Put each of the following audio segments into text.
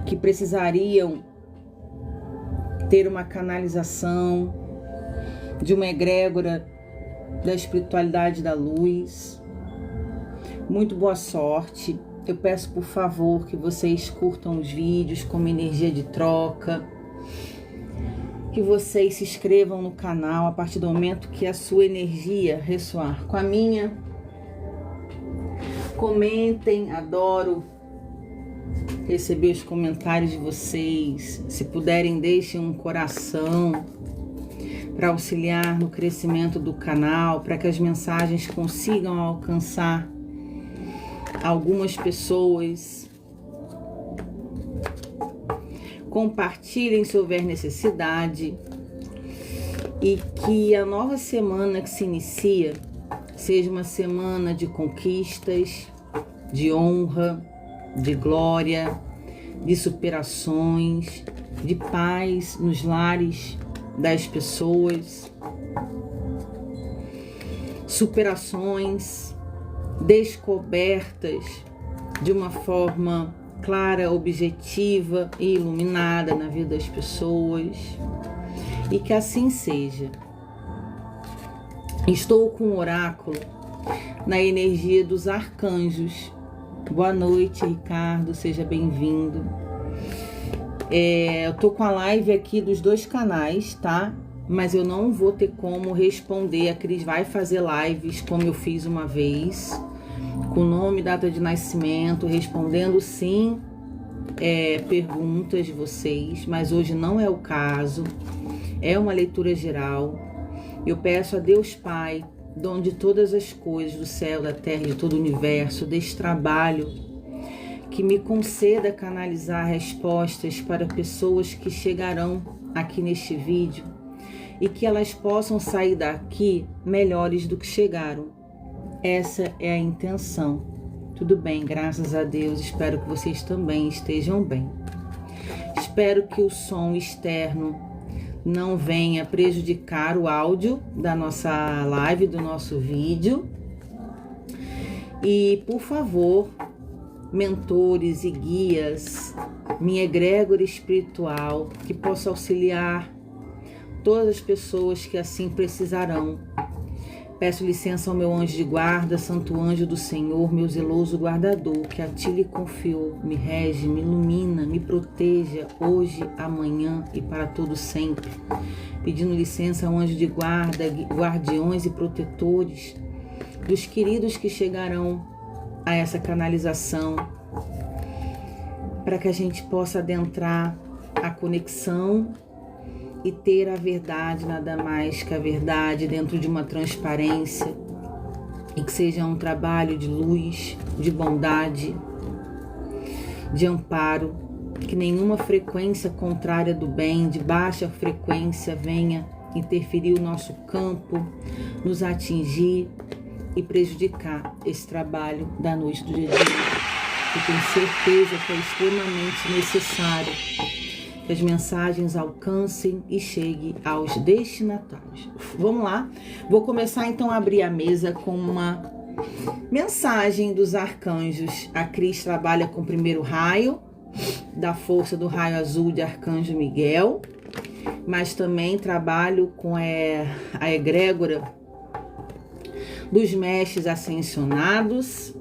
que precisariam ter uma canalização de uma egrégora da espiritualidade da luz. Muito boa sorte. Eu peço, por favor, que vocês curtam os vídeos com uma energia de troca, que vocês se inscrevam no canal a partir do momento que a sua energia ressoar com a minha. Comentem, adoro receber os comentários de vocês. Se puderem, deixem um coração para auxiliar no crescimento do canal, para que as mensagens consigam alcançar algumas pessoas. Compartilhem se houver necessidade e que a nova semana que se inicia seja uma semana de conquistas, de honra, de glória, de superações, de paz nos lares das pessoas, superações, descobertas de uma forma clara, objetiva e iluminada na vida das pessoas, e que assim seja. Estou com o oráculo na energia dos arcanjos. Boa noite, Ricardo, seja bem-vindo. Eu tô com a live aqui dos dois canais, tá? Mas eu não vou ter como responder. A Cris vai fazer lives como eu fiz uma vez, com nome, data de nascimento, respondendo sim perguntas de vocês, mas hoje não é o caso. É uma leitura geral. Eu peço a Deus Pai, dono de todas as coisas, do céu, da terra e de todo o universo, deste trabalho, que me conceda canalizar respostas para pessoas que chegarão aqui neste vídeo e que elas possam sair daqui melhores do que chegaram. Essa é a intenção. Tudo bem, graças a Deus, espero que vocês também estejam bem. Espero que o som externo não venha prejudicar o áudio da nossa live, do nosso vídeo. E, por favor, mentores e guias, minha egrégora espiritual, que possa auxiliar todas as pessoas que assim precisarão. Peço licença ao meu anjo de guarda, santo anjo do Senhor, meu zeloso guardador, que a ti lhe confiou, me rege, me ilumina, me proteja hoje, amanhã e para todo sempre. Pedindo licença ao anjo de guarda, guardiões e protetores dos queridos que chegarão a essa canalização, para que a gente possa adentrar a conexão e ter a verdade, nada mais que a verdade, dentro de uma transparência, e que seja um trabalho de luz, de bondade, de amparo, que nenhuma frequência contrária do bem, de baixa frequência, venha interferir o nosso campo, nos atingir e prejudicar esse trabalho da noite do dia a dia. Eu tenho certeza que é extremamente necessário que as mensagens alcancem e cheguem aos destinatários. Vamos lá? Vou começar então a abrir a mesa com uma mensagem dos arcanjos. A Cris trabalha com o primeiro raio, da força do raio azul de Arcanjo Miguel, mas também trabalho com a egrégora dos mestres ascensionados.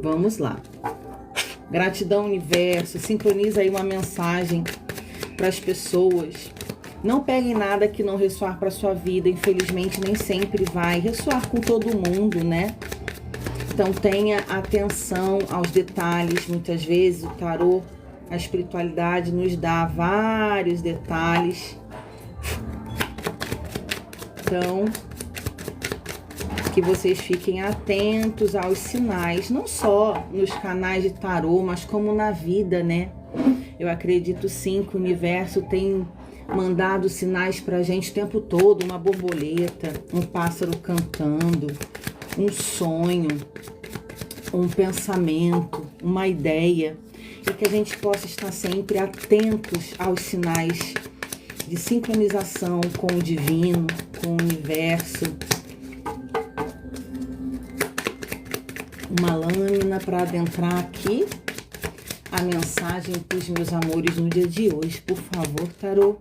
Vamos lá. Gratidão, universo. Sincroniza aí uma mensagem para as pessoas. Não peguem nada que não ressoar para sua vida. Infelizmente, nem sempre vai ressoar com todo mundo, né? Então, tenha atenção aos detalhes. Muitas vezes, o tarô, a espiritualidade nos dá vários detalhes. Então, que vocês fiquem atentos aos sinais, não só nos canais de tarô, mas como na vida, né? Eu acredito sim que o universo tem mandado sinais pra gente o tempo todo, uma borboleta, um pássaro cantando, um sonho, um pensamento, uma ideia, e que a gente possa estar sempre atentos aos sinais de sincronização com o divino, com o universo. uma lâmina para adentrar aqui a mensagem para os meus amores no dia de hoje. Por favor, tarô.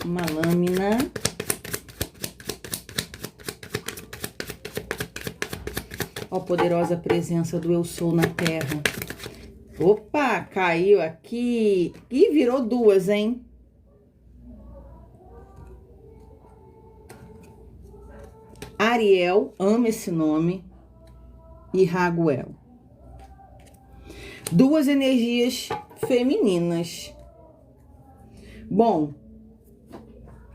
Uma lâmina. Ó, poderosa presença do Eu Sou na Terra. Opa, caiu aqui. E virou duas, hein? Ariel, amo esse nome. E Raguel. Duas energias femininas. Bom,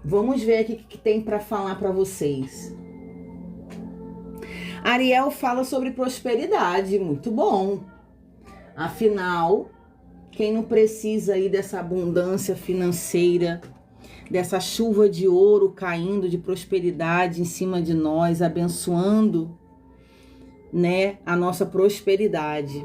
vamos ver aqui o que tem para falar para vocês. Ariel fala sobre prosperidade, muito bom. Afinal, quem não precisa aí dessa abundância financeira, dessa chuva de ouro caindo de prosperidade em cima de nós, abençoando, né, a nossa prosperidade.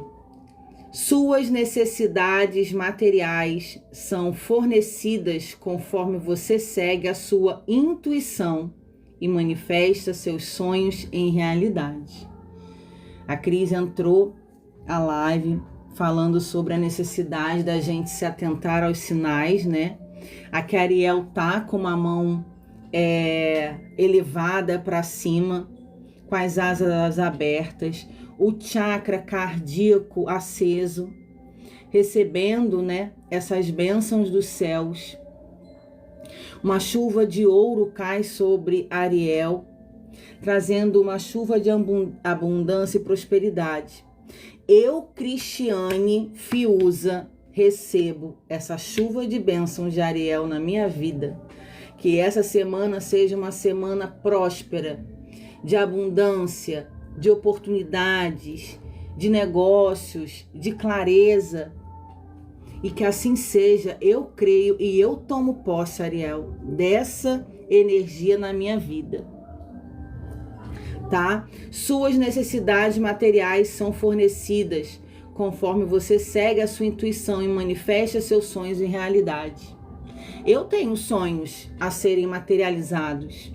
Suas necessidades materiais são fornecidas conforme você segue a sua intuição e manifesta seus sonhos em realidade. A Cris entrou à live falando sobre a necessidade da gente se atentar aos sinais, né? Aqui a Ariel tá com a mão elevada para cima, com as asas abertas, o chakra cardíaco aceso, recebendo, né, essas bênçãos dos céus. Uma chuva de ouro cai sobre Ariel, trazendo uma chuva de abundância e prosperidade. Eu, Cristiane Fiuza, recebo essa chuva de bênçãos de Ariel na minha vida. Que essa semana seja uma semana próspera, de abundância, de oportunidades, de negócios, de clareza. E que assim seja, eu creio e eu tomo posse, Ariel, dessa energia na minha vida. Tá? Suas necessidades materiais são fornecidas conforme você segue a sua intuição e manifesta seus sonhos em realidade. Eu tenho sonhos a serem materializados.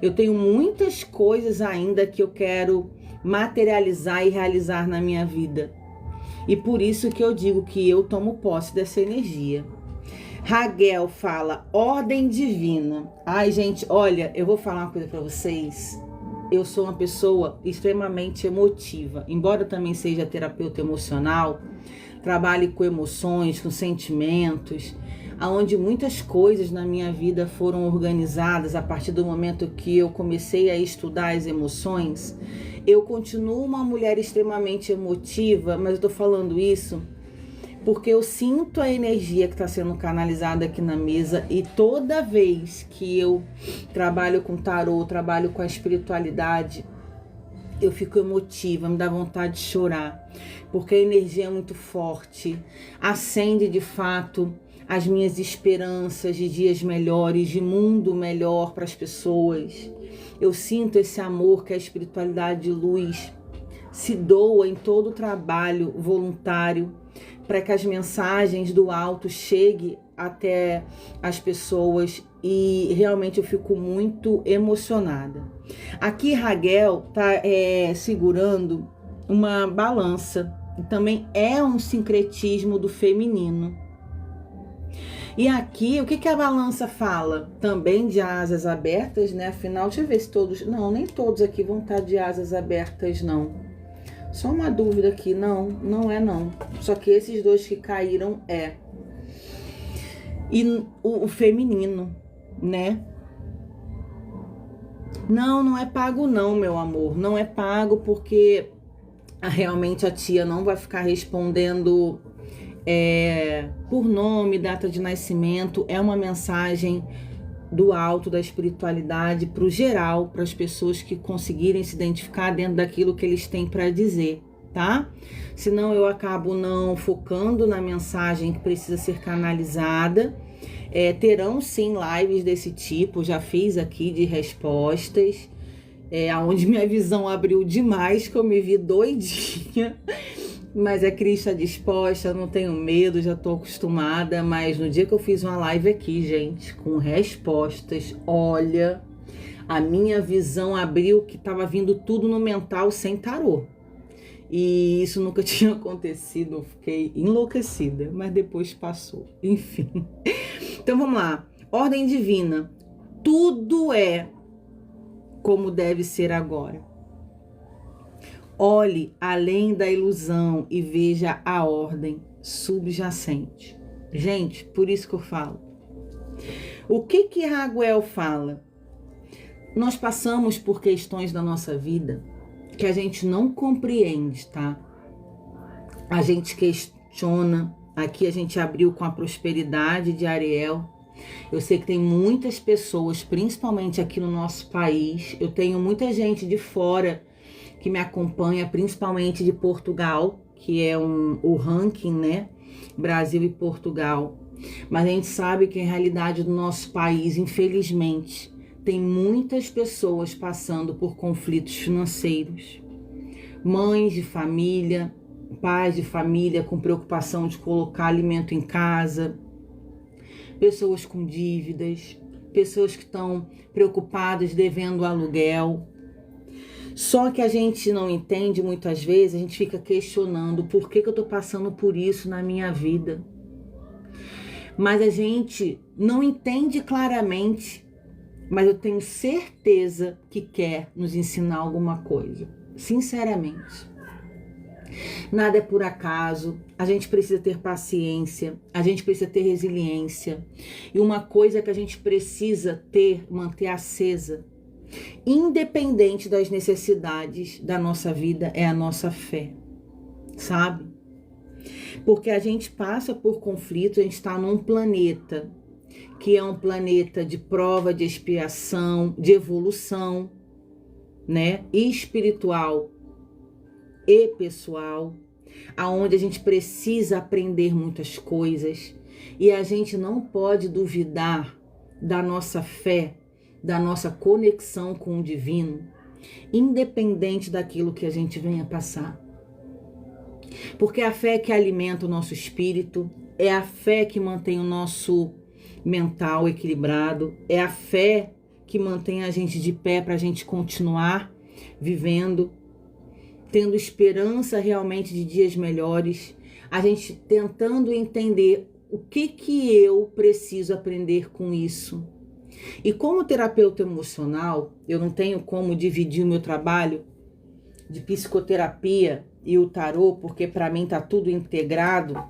Eu tenho muitas coisas ainda que eu quero materializar e realizar na minha vida. E por isso que eu digo que eu tomo posse dessa energia. Raguel fala, ordem divina. Ai, gente, olha, eu vou falar uma coisa para vocês. Eu sou uma pessoa extremamente emotiva. Embora eu também seja terapeuta emocional, trabalhe com emoções, com sentimentos, onde muitas coisas na minha vida foram organizadas a partir do momento que eu comecei a estudar as emoções. Eu continuo uma mulher extremamente emotiva, mas eu estou falando isso porque eu sinto a energia que está sendo canalizada aqui na mesa e toda vez que eu trabalho com tarô, trabalho com a espiritualidade, eu fico emotiva, me dá vontade de chorar, porque a energia é muito forte, acende de fato as minhas esperanças de dias melhores, de mundo melhor para as pessoas. Eu sinto esse amor que a espiritualidade de luz se doa em todo o trabalho voluntário para que as mensagens do alto cheguem até as pessoas e realmente eu fico muito emocionada. Aqui Raguel está segurando uma balança e também é um sincretismo do feminino. E aqui, o que a balança fala? Também de asas abertas, né? Afinal, deixa eu ver se todos... Não, nem todos aqui vão estar de asas abertas, não. Só uma dúvida aqui. Não, não é não. Só que esses dois que caíram é. E o feminino, né? Não, não é pago não, meu amor. Não é pago porque realmente a tia não vai ficar respondendo... por nome, data de nascimento. É uma mensagem do alto, da espiritualidade, para o geral, para as pessoas que conseguirem se identificar dentro daquilo que eles têm para dizer, tá? Senão eu acabo não focando na mensagem que precisa ser canalizada. Terão sim lives desse tipo, já fiz aqui de respostas, onde minha visão abriu demais, que eu me vi doidinha. Mas a Cris está disposta, não tenho medo, já estou acostumada. Mas no dia que eu fiz uma live aqui, gente, com respostas, olha, A minha visão abriu que estava vindo tudo no mental sem tarô. E isso nunca tinha acontecido, eu fiquei enlouquecida, mas depois passou. Enfim. Então vamos lá. Ordem divina. Tudo é como deve ser agora. Olhe além da ilusão e veja a ordem subjacente. Gente, por isso que eu falo. O que Raguel fala? Nós passamos por questões da nossa vida que a gente não compreende, tá? A gente questiona. Aqui a gente abriu com a prosperidade de Ariel. Eu sei que tem muitas pessoas, principalmente aqui no nosso país. Eu tenho muita gente de fora que me acompanha, principalmente de Portugal, que é o ranking, né? Brasil e Portugal. Mas a gente sabe que a realidade do nosso país, infelizmente, tem muitas pessoas passando por conflitos financeiros. Mães de família, pais de família com preocupação de colocar alimento em casa. Pessoas com dívidas. Pessoas que estão preocupadas devendo aluguel. Só que a gente não entende muitas vezes, a gente fica questionando por que eu estou passando por isso na minha vida. Mas a gente não entende claramente, mas eu tenho certeza que quer nos ensinar alguma coisa. Sinceramente. Nada é por acaso, a gente precisa ter paciência, a gente precisa ter resiliência. E uma coisa que a gente precisa manter acesa, independente das necessidades da nossa vida, é a nossa fé, sabe? Porque a gente passa por conflitos, a gente está num planeta que é um planeta de prova, de expiação, de evolução, né? Espiritual e pessoal, aonde a gente precisa aprender muitas coisas e a gente não pode duvidar da nossa fé, da nossa conexão com o divino, independente daquilo que a gente venha passar. Porque a fé que alimenta o nosso espírito, é a fé que mantém o nosso mental equilibrado, é a fé que mantém a gente de pé para a gente continuar vivendo, tendo esperança realmente de dias melhores, a gente tentando entender o que eu preciso aprender com isso. E como terapeuta emocional, eu não tenho como dividir o meu trabalho de psicoterapia e o tarô, porque para mim tá tudo integrado.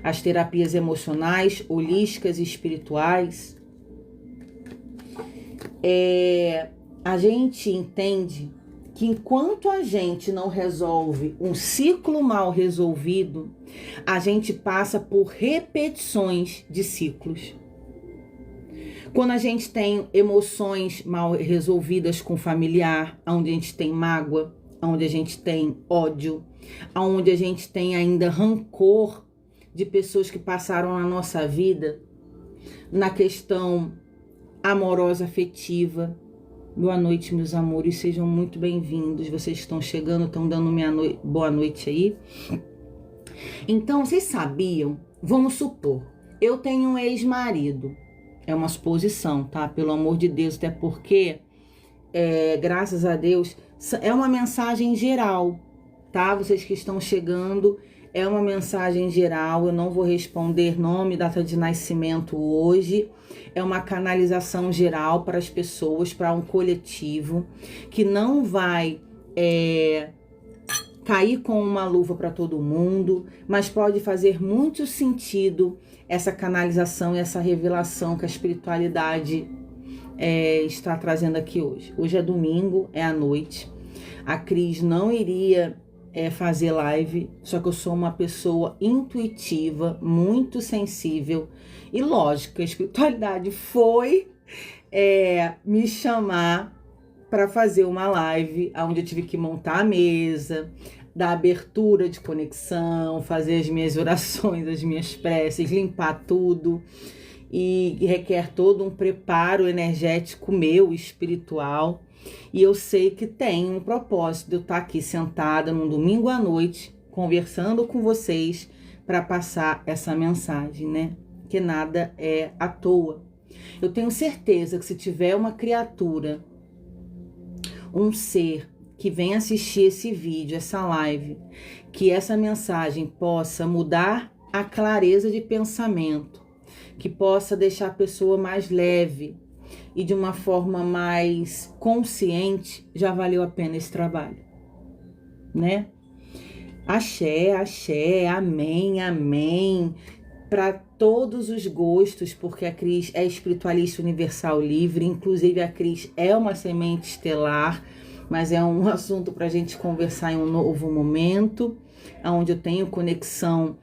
As terapias emocionais, holísticas e espirituais. A gente entende que enquanto a gente não resolve um ciclo mal resolvido, a gente passa por repetições de ciclos. Quando a gente tem emoções mal resolvidas com o familiar, onde a gente tem mágoa, onde a gente tem ódio, onde a gente tem ainda rancor de pessoas que passaram na nossa vida, na questão amorosa, afetiva. Boa noite, meus amores, sejam muito bem-vindos. Vocês estão chegando, estão dando boa noite aí. Então, vocês sabiam? Vamos supor, eu tenho um ex-marido. É uma suposição, tá? Pelo amor de Deus, até porque, graças a Deus, é uma mensagem geral, tá? Vocês que estão chegando, é uma mensagem geral. Eu não vou responder nome, data de nascimento hoje. É uma canalização geral para as pessoas, para um coletivo, que não vai cair com uma luva para todo mundo, mas pode fazer muito sentido essa canalização e essa revelação que a espiritualidade está trazendo aqui hoje. Hoje é domingo, é à noite. A Cris não iria fazer live, só que eu sou uma pessoa intuitiva, muito sensível e lógica. A espiritualidade foi me chamar para fazer uma live onde eu tive que montar a mesa, dar abertura de conexão, fazer as minhas orações, as minhas preces, limpar tudo, e requer todo um preparo energético meu, espiritual. E eu sei que tem um propósito de eu estar aqui sentada num domingo à noite, conversando com vocês para passar essa mensagem, né? Que nada é à toa. Eu tenho certeza que se tiver uma criatura, um ser que vem assistir esse vídeo, essa live, que essa mensagem possa mudar a clareza de pensamento, que possa deixar a pessoa mais leve e de uma forma mais consciente, já valeu a pena esse trabalho, né? Axé, axé, amém, amém, para todos os gostos, porque a Cris é espiritualista universal livre, inclusive a Cris é uma semente estelar, mas é um assunto para a gente conversar em um novo momento, onde eu tenho conexão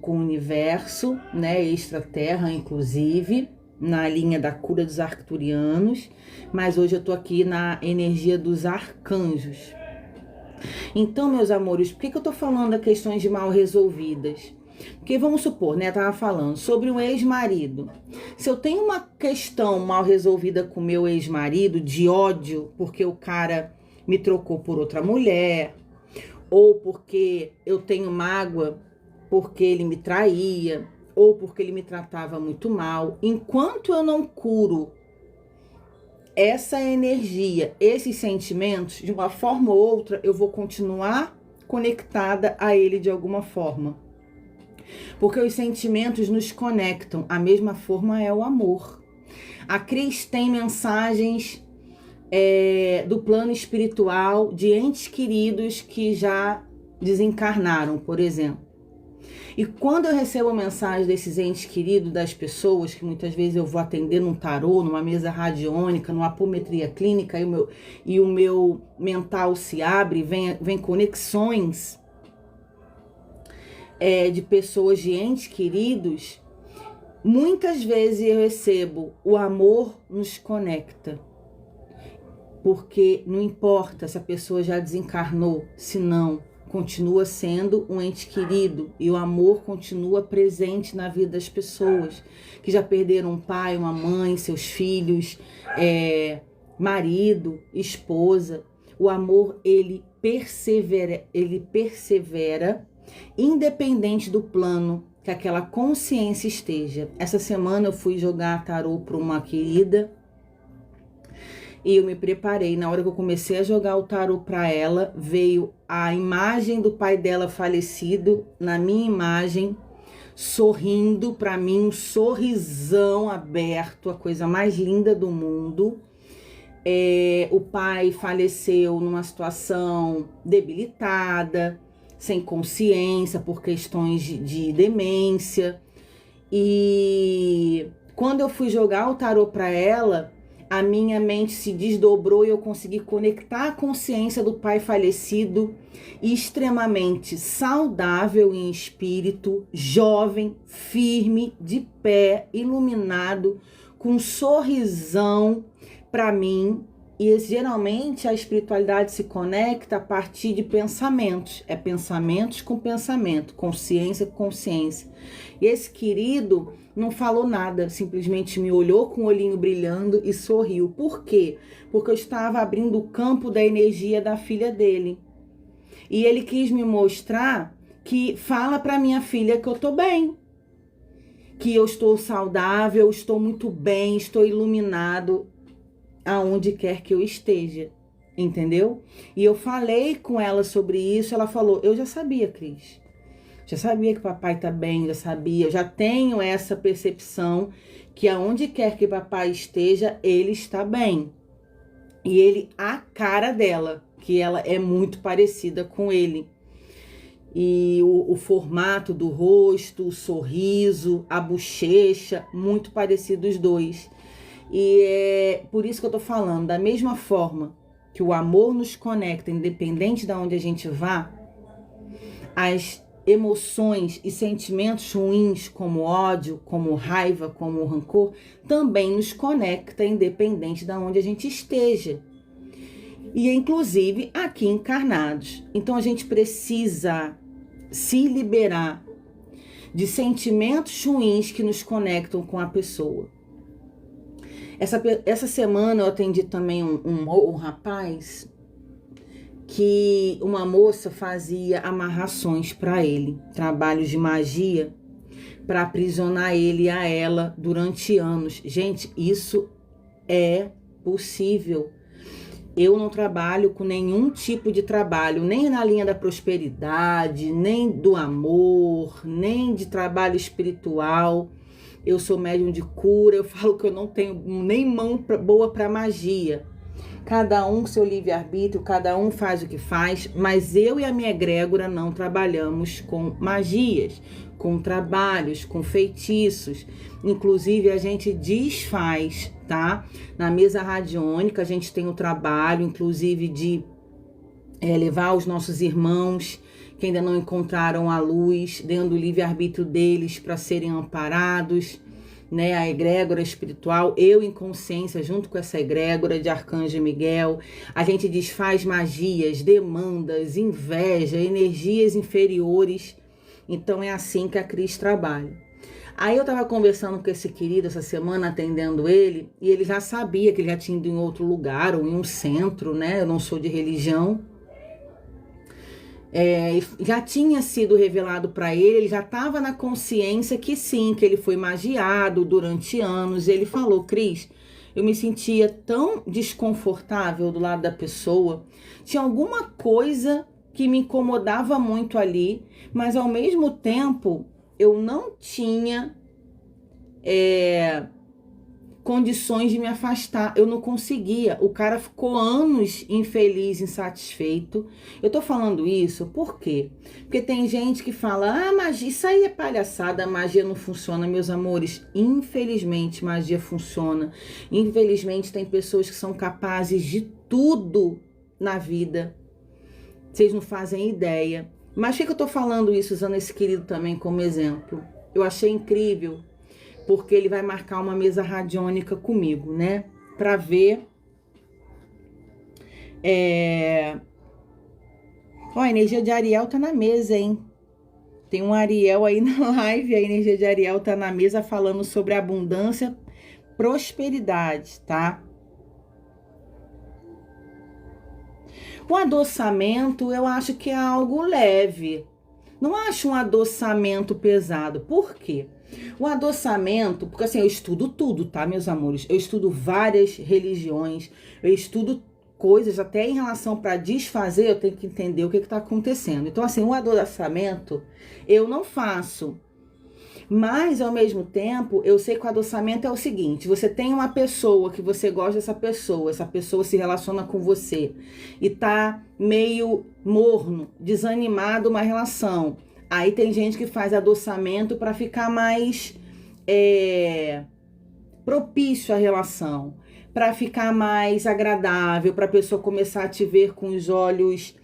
com o universo, né, extraterra, inclusive, na linha da cura dos arcturianos, mas hoje eu tô aqui na energia dos arcanjos. Então, meus amores, por que eu tô falando das questões de mal resolvidas? Porque vamos supor, né, eu tava falando sobre um ex-marido. Se eu tenho uma questão mal resolvida com meu ex-marido, de ódio, porque o cara me trocou por outra mulher, ou porque eu tenho mágoa porque ele me traía, ou porque ele me tratava muito mal, enquanto eu não curo essa energia, esses sentimentos, de uma forma ou outra, eu vou continuar conectada a ele de alguma forma. Porque os sentimentos nos conectam, a mesma forma é o amor. A Cris tem mensagens do plano espiritual de entes queridos que já desencarnaram, por exemplo. E quando eu recebo mensagem desses entes queridos, das pessoas, que muitas vezes eu vou atender num tarô, numa mesa radiônica, numa apometria clínica, e o meu mental se abre, vem conexões de pessoas, de entes queridos, muitas vezes eu recebo: o amor nos conecta. Porque não importa se a pessoa já desencarnou, se não, continua sendo um ente querido e o amor continua presente na vida das pessoas que já perderam um pai, uma mãe, seus filhos, marido, esposa. O amor, ele persevera independente do plano que aquela consciência esteja. Essa semana eu fui jogar tarô para uma querida e eu me preparei. Na hora que eu comecei a jogar o tarô para ela, veio a imagem do pai dela falecido na minha imagem, sorrindo para mim, um sorrisão aberto, a coisa mais linda do mundo. O pai faleceu numa situação debilitada, sem consciência, por questões de demência. E quando eu fui jogar o tarô para ela, a minha mente se desdobrou e eu consegui conectar a consciência do pai falecido, extremamente saudável em espírito, jovem, firme, de pé, iluminado, com um sorrisão para mim. E geralmente a espiritualidade se conecta a partir de pensamentos. É pensamentos com pensamento, consciência com consciência. E esse querido não falou nada, simplesmente me olhou com o olhinho brilhando e sorriu. Por quê? Porque eu estava abrindo o campo da energia da filha dele. E ele quis me mostrar que fala para minha filha que eu tô bem, que eu estou saudável, estou muito bem, estou iluminado aonde quer que eu esteja, entendeu? E eu falei com ela sobre isso, ela falou: eu já sabia, Cris. Já sabia que papai tá bem, já sabia, eu já tenho essa percepção que aonde quer que papai esteja, ele está bem. E ele, a cara dela, que ela é muito parecida com ele. E o formato do rosto, o sorriso, a bochecha, muito parecido os dois. E é por isso que eu tô falando, da mesma forma que o amor nos conecta, independente de onde a gente vá, as emoções e sentimentos ruins, como ódio, como raiva, como rancor, também nos conecta, independente de onde a gente esteja. E inclusive aqui encarnados. Então a gente precisa se liberar de sentimentos ruins que nos conectam com a pessoa. Essa semana eu atendi também um rapaz que uma moça fazia amarrações para ele, trabalhos de magia, para aprisionar ele e a ela durante anos. Gente, isso é possível. Eu não trabalho com nenhum tipo de trabalho, nem na linha da prosperidade, nem do amor, nem de trabalho espiritual. Eu sou médium de cura, eu falo que eu não tenho nem mão boa para magia. Cada um com seu livre-arbítrio, cada um faz o que faz, mas eu e a minha egrégora não trabalhamos com magias, com trabalhos, com feitiços. Inclusive, a gente desfaz, tá? Na mesa radiônica, a gente tem o trabalho, inclusive, de levar os nossos irmãos que ainda não encontraram a luz, dando o livre-arbítrio deles para serem amparados, né? A egrégora espiritual, eu em consciência, junto com essa egrégora de Arcanjo Miguel, a gente desfaz magias, demandas, inveja, energias inferiores. Então é assim que a Cris trabalha. Aí eu tava conversando com esse querido essa semana, atendendo ele, e ele já sabia que ele já tinha ido em outro lugar, ou em um centro, né? Eu não sou de religião. Já tinha sido revelado para ele já estava na consciência que sim, que ele foi magiado durante anos. Ele falou: Cris, eu me sentia tão desconfortável do lado da pessoa, tinha alguma coisa que me incomodava muito ali, mas ao mesmo tempo eu não tinha condições de me afastar, eu não conseguia. O cara ficou anos infeliz, insatisfeito. Eu tô falando isso por quê? Porque tem gente que fala: magia, isso aí é palhaçada, magia não funciona. Meus amores, infelizmente magia funciona. Infelizmente tem pessoas que são capazes de tudo na vida. Vocês não fazem ideia. Mas por que eu tô falando isso, usando esse querido também como exemplo? Eu achei incrível, porque ele vai marcar uma mesa radiônica comigo, né? Pra ver. Ó, a energia de Ariel tá na mesa, hein? Tem um Ariel aí na live, a energia de Ariel tá na mesa falando sobre abundância, prosperidade, tá? O adoçamento, eu acho que é algo leve. Não acho um adoçamento pesado. Por quê? O adoçamento, porque assim, eu estudo tudo, tá, meus amores? Eu estudo várias religiões, eu estudo coisas, até em relação para desfazer, eu tenho que entender o que está acontecendo. Então, assim, o adoçamento eu não faço. Mas, ao mesmo tempo, eu sei que o adoçamento é o seguinte: você tem uma pessoa que você gosta dessa pessoa, essa pessoa se relaciona com você e tá meio morno, desanimado uma relação. Aí tem gente que faz adoçamento para ficar mais propício à relação, para ficar mais agradável, para a pessoa começar a te ver com os olhos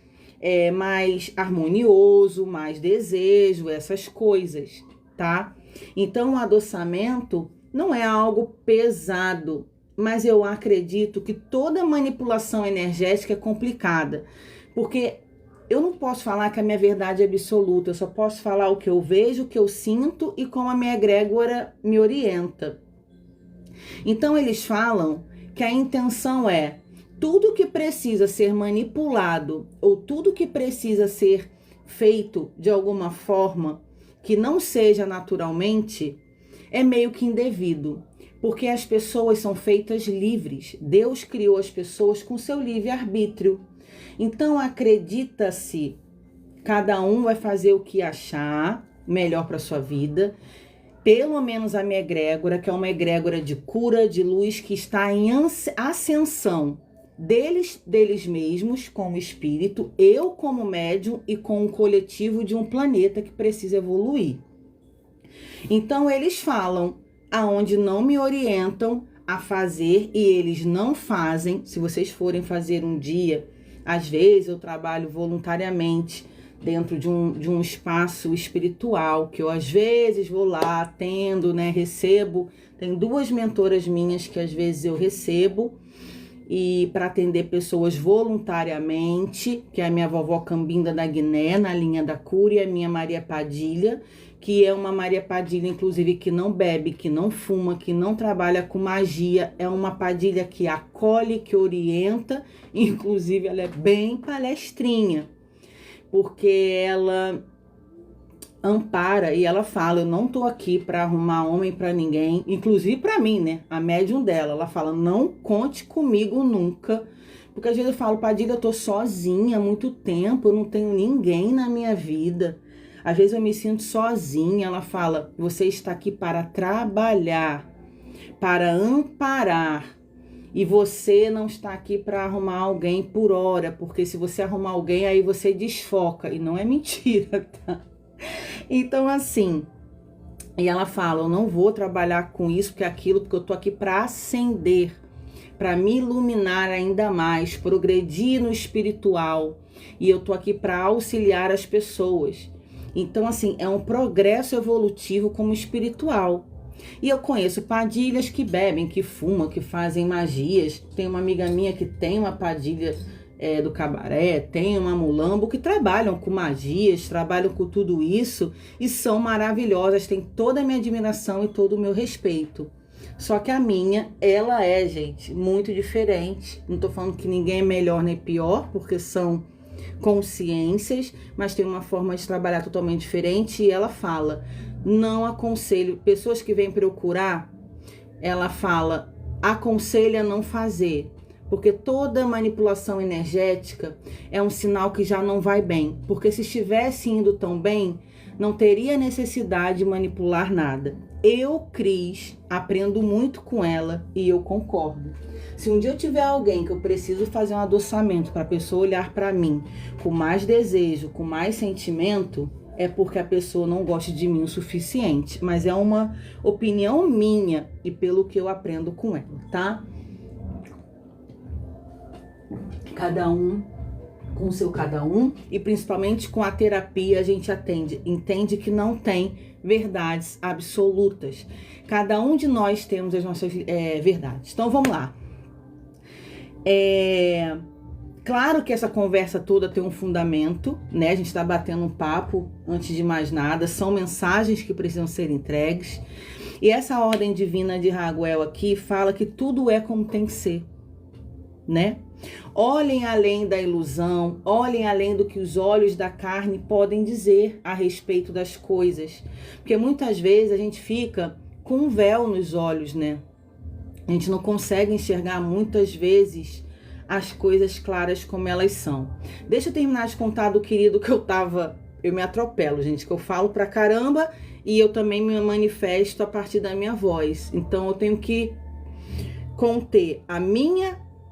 mais harmonioso, mais desejo, essas coisas, tá? Então o adoçamento não é algo pesado, mas eu acredito que toda manipulação energética é complicada, porque eu não posso falar que a minha verdade é absoluta, eu só posso falar o que eu vejo, o que eu sinto e como a minha egrégora me orienta. Então eles falam que a intenção é tudo que precisa ser manipulado ou tudo que precisa ser feito de alguma forma que não seja naturalmente é meio que indevido, porque as pessoas são feitas livres. Deus criou as pessoas com seu livre-arbítrio. Então acredita-se, cada um vai fazer o que achar melhor para sua vida. Pelo menos a minha egrégora, que é uma egrégora de cura, de luz, que está em ascensão deles mesmos como espírito, eu como médium e com um coletivo de um planeta que precisa evoluir. Então eles falam aonde não me orientam a fazer e eles não fazem. Se vocês forem fazer um dia, às vezes eu trabalho voluntariamente dentro de um espaço espiritual, que eu às vezes vou lá, atendo, né, recebo. Tem 2 mentoras minhas que às vezes eu recebo e para atender pessoas voluntariamente, que é a minha vovó Cambinda da Guiné, na linha da cura, e a minha Maria Padilha, que é uma Maria Padilha, inclusive, que não bebe, que não fuma, que não trabalha com magia. É uma Padilha que acolhe, que orienta, inclusive ela é bem palestrinha, porque ela ampara, e ela fala, eu não tô aqui para arrumar homem para ninguém, inclusive para mim, né? A médium dela, ela fala, não conte comigo nunca, porque às vezes eu falo, Padilha, eu tô sozinha há muito tempo, eu não tenho ninguém na minha vida, às vezes eu me sinto sozinha. Ela fala, você está aqui para trabalhar, para amparar, e você não está aqui para arrumar alguém por hora, porque se você arrumar alguém, aí você desfoca, e não é mentira, tá? Então, assim, e ela fala, eu não vou trabalhar com isso, porque aquilo, porque eu tô aqui para ascender, para me iluminar ainda mais, progredir no espiritual, e eu tô aqui para auxiliar as pessoas. Então, assim, é um progresso evolutivo como espiritual. E eu conheço padilhas que bebem, que fumam, que fazem magias. Tem uma amiga minha que tem uma padilha do cabaré, tem uma mulambo, que trabalham com magias, trabalham com tudo isso e são maravilhosas, tem toda a minha admiração e todo o meu respeito. Só que a minha, ela é, gente, muito diferente. Não tô falando que ninguém é melhor nem pior, porque são consciências, mas tem uma forma de trabalhar totalmente diferente. E ela fala, não aconselho, pessoas que vêm procurar, ela fala, aconselha não fazer, porque toda manipulação energética é um sinal que já não vai bem, porque se estivesse indo tão bem, não teria necessidade de manipular nada. Eu, Cris, aprendo muito com ela e eu concordo. Se um dia eu tiver alguém que eu preciso fazer um adoçamento para a pessoa olhar para mim com mais desejo, com mais sentimento, é porque a pessoa não gosta de mim o suficiente. Mas é uma opinião minha e pelo que eu aprendo com ela, tá? Cada um com o seu cada um, e principalmente com a terapia a gente entende que não tem verdades absolutas. Cada um de nós temos as nossas verdades. Então vamos lá. Claro que essa conversa toda tem um fundamento, né? A gente está batendo um papo, antes de mais nada, são mensagens que precisam ser entregues. E essa ordem divina de Raguel aqui fala que tudo é como tem que ser, né? Olhem além da ilusão, olhem além do que os olhos da carne podem dizer a respeito das coisas. Porque muitas vezes a gente fica com um véu nos olhos, né? A gente não consegue enxergar muitas vezes as coisas claras como elas são. Deixa eu terminar de contar do querido que eu me atropelo, gente, que eu falo pra caramba e eu também me manifesto a partir da minha voz. Então eu tenho que conter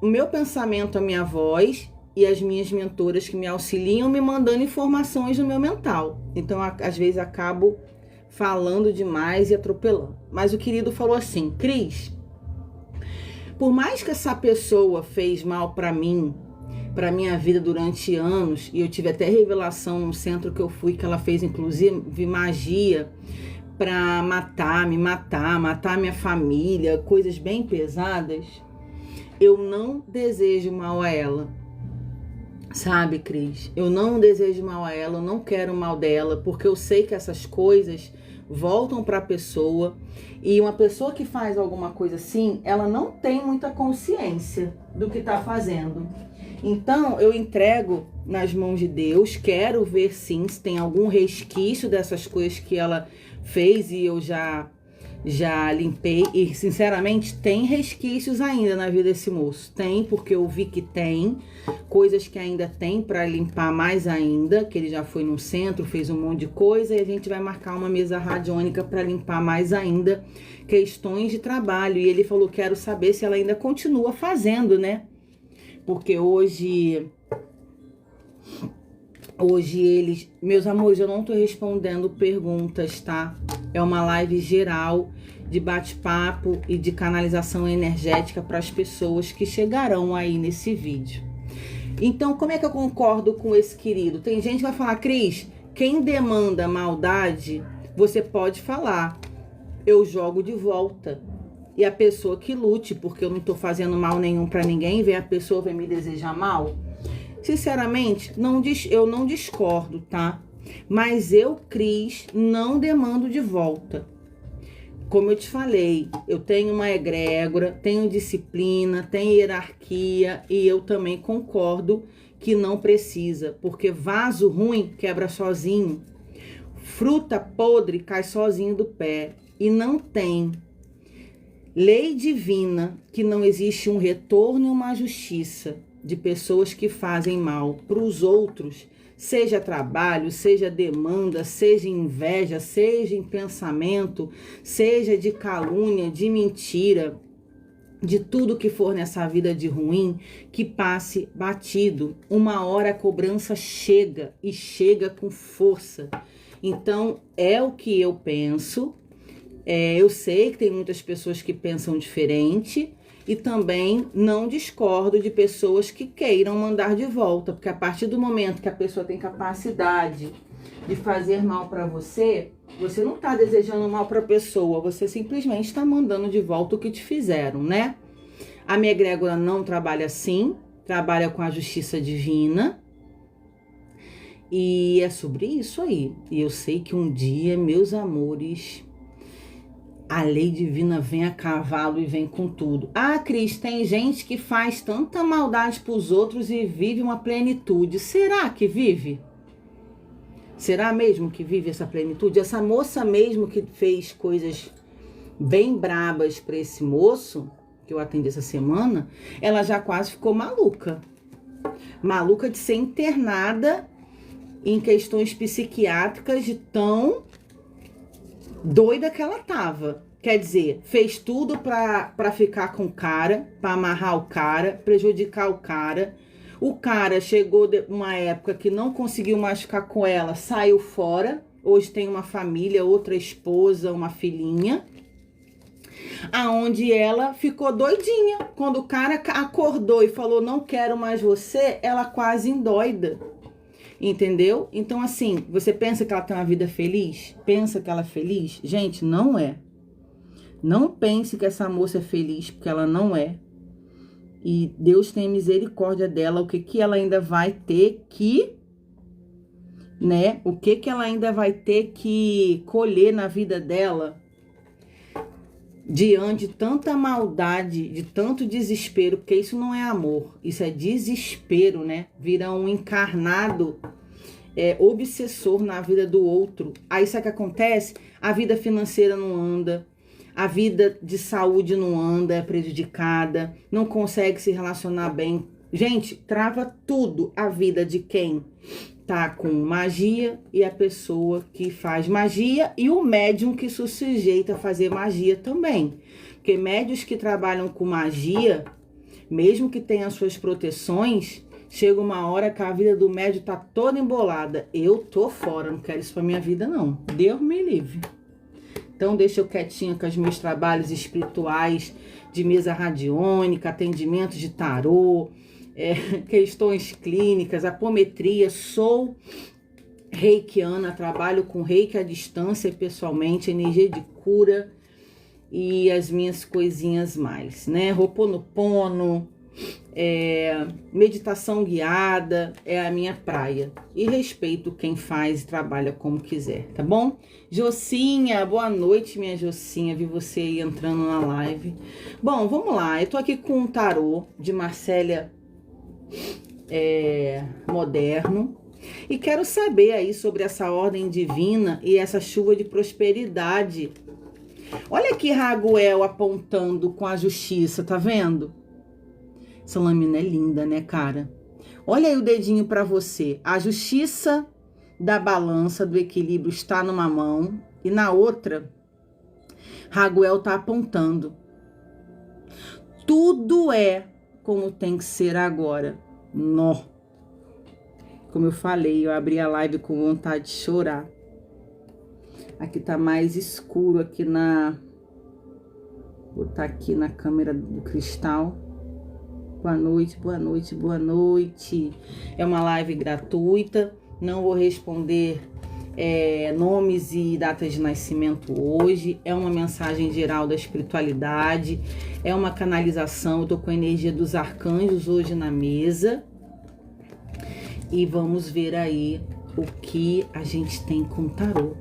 o meu pensamento, a minha voz e as minhas mentoras que me auxiliam me mandando informações no meu mental. Então, às vezes, acabo falando demais e atropelando. Mas o querido falou assim, Cris, por mais que essa pessoa fez mal para mim, para minha vida durante anos, e eu tive até revelação no centro que eu fui, que ela fez inclusive magia para matar minha família, coisas bem pesadas, eu não desejo mal a ela, sabe, Cris? Eu não desejo mal a ela, eu não quero mal dela, porque eu sei que essas coisas voltam para a pessoa, e uma pessoa que faz alguma coisa assim, ela não tem muita consciência do que está fazendo. Então, eu entrego nas mãos de Deus, quero ver sim se tem algum resquício dessas coisas que ela fez e eu já limpei, e sinceramente tem resquícios ainda na vida desse moço. Tem, porque eu vi que tem coisas que ainda tem para limpar mais ainda, que ele já foi no centro, fez um monte de coisa, e a gente vai marcar uma mesa radiônica para limpar mais ainda questões de trabalho. E ele falou, quero saber se ela ainda continua fazendo, né? Porque hoje eles... Meus amores, eu não tô respondendo perguntas, tá? É uma live geral de bate-papo e de canalização energética para as pessoas que chegarão aí nesse vídeo. Então, como é que eu concordo com esse querido? Tem gente que vai falar, Cris, quem demanda maldade, você pode falar, eu jogo de volta. E a pessoa que lute, porque eu não tô fazendo mal nenhum para ninguém, vem a pessoa vai me desejar mal. Sinceramente, eu não discordo, tá? Mas eu, Cris, não demando de volta. Como eu te falei, eu tenho uma egrégora, tenho disciplina, tenho hierarquia, e eu também concordo que não precisa, porque vaso ruim quebra sozinho. Fruta podre cai sozinho do pé e não tem lei divina, que não existe um retorno e uma justiça de pessoas que fazem mal para os outros, seja trabalho, seja demanda, seja inveja, seja em pensamento, seja de calúnia, de mentira, de tudo que for nessa vida de ruim, que passe batido. Uma hora a cobrança chega e chega com força. Então, é o que eu penso. Eu sei que tem muitas pessoas que pensam diferente e também não discordo de pessoas que queiram mandar de volta, porque a partir do momento que a pessoa tem capacidade de fazer mal para você, você não está desejando mal para a pessoa, você simplesmente está mandando de volta o que te fizeram, né? A minha egrégora não trabalha assim, trabalha com a justiça divina. E é sobre isso aí. E eu sei que um dia, meus amores, a lei divina vem a cavalo e vem com tudo. Ah, Cris, tem gente que faz tanta maldade para os outros e vive uma plenitude. Será que vive? Será mesmo que vive essa plenitude? Essa moça mesmo que fez coisas bem brabas para esse moço, que eu atendi essa semana, ela já quase ficou maluca. Maluca de ser internada em questões psiquiátricas, de tão doida que ela tava. Quer dizer, fez tudo pra ficar com o cara, pra amarrar o cara, prejudicar o cara. O cara chegou de uma época que não conseguiu mais ficar com ela, saiu fora. Hoje tem uma família, outra esposa, uma filhinha. Aonde ela ficou doidinha. Quando o cara acordou e falou, não quero mais você, ela quase endoida. Entendeu? Então, assim, você pensa que ela tem uma vida feliz? Pensa que ela é feliz? Gente, não é. Não pense que essa moça é feliz, porque ela não é. E Deus tem misericórdia dela. O que ela ainda vai ter que, né? O que ela ainda vai ter que colher na vida dela? Diante de tanta maldade, de tanto desespero, porque isso não é amor, isso é desespero, né? Vira um encarnado obsessor na vida do outro. Aí sabe o que acontece? A vida financeira não anda, a vida de saúde não anda, é prejudicada, não consegue se relacionar bem. Gente, trava tudo a vida de quem tá com magia e a pessoa que faz magia e o médium que se sujeita a fazer magia também. Porque médios que trabalham com magia, mesmo que tenham suas proteções, chega uma hora que a vida do médium tá toda embolada. Eu tô fora, não quero isso pra minha vida não. Deus me livre. Então deixa eu quietinha com os meus trabalhos espirituais de mesa radiônica, atendimento de tarô, questões clínicas, apometria. Sou reikiana, trabalho com reiki à distância pessoalmente, energia de cura e as minhas coisinhas mais, né? Ho'oponopono, meditação guiada é a minha praia. E respeito quem faz e trabalha como quiser, tá bom? Jocinha, boa noite, minha Jocinha. Vi você aí entrando na live. Bom, vamos lá. Eu tô aqui com um tarô de Marcélia Moderno e quero saber aí sobre essa ordem divina e essa chuva de prosperidade. Olha aqui Raguel apontando com a justiça, tá vendo? Essa lâmina é linda, né, cara? Olha aí o dedinho pra você. A justiça da balança do equilíbrio está numa mão e na outra Raguel tá apontando. Tudo é como tem que ser agora. Nó. Como eu falei, eu abri a live com vontade de chorar. Aqui tá mais escuro aqui vou botar aqui na câmera do cristal. Boa noite, boa noite, boa noite. É uma live gratuita. Não vou responder nomes e datas de nascimento hoje. É uma mensagem geral da espiritualidade. É uma canalização. Eu tô com a energia dos arcanjos hoje na mesa. E vamos ver aí o que a gente tem com o tarô.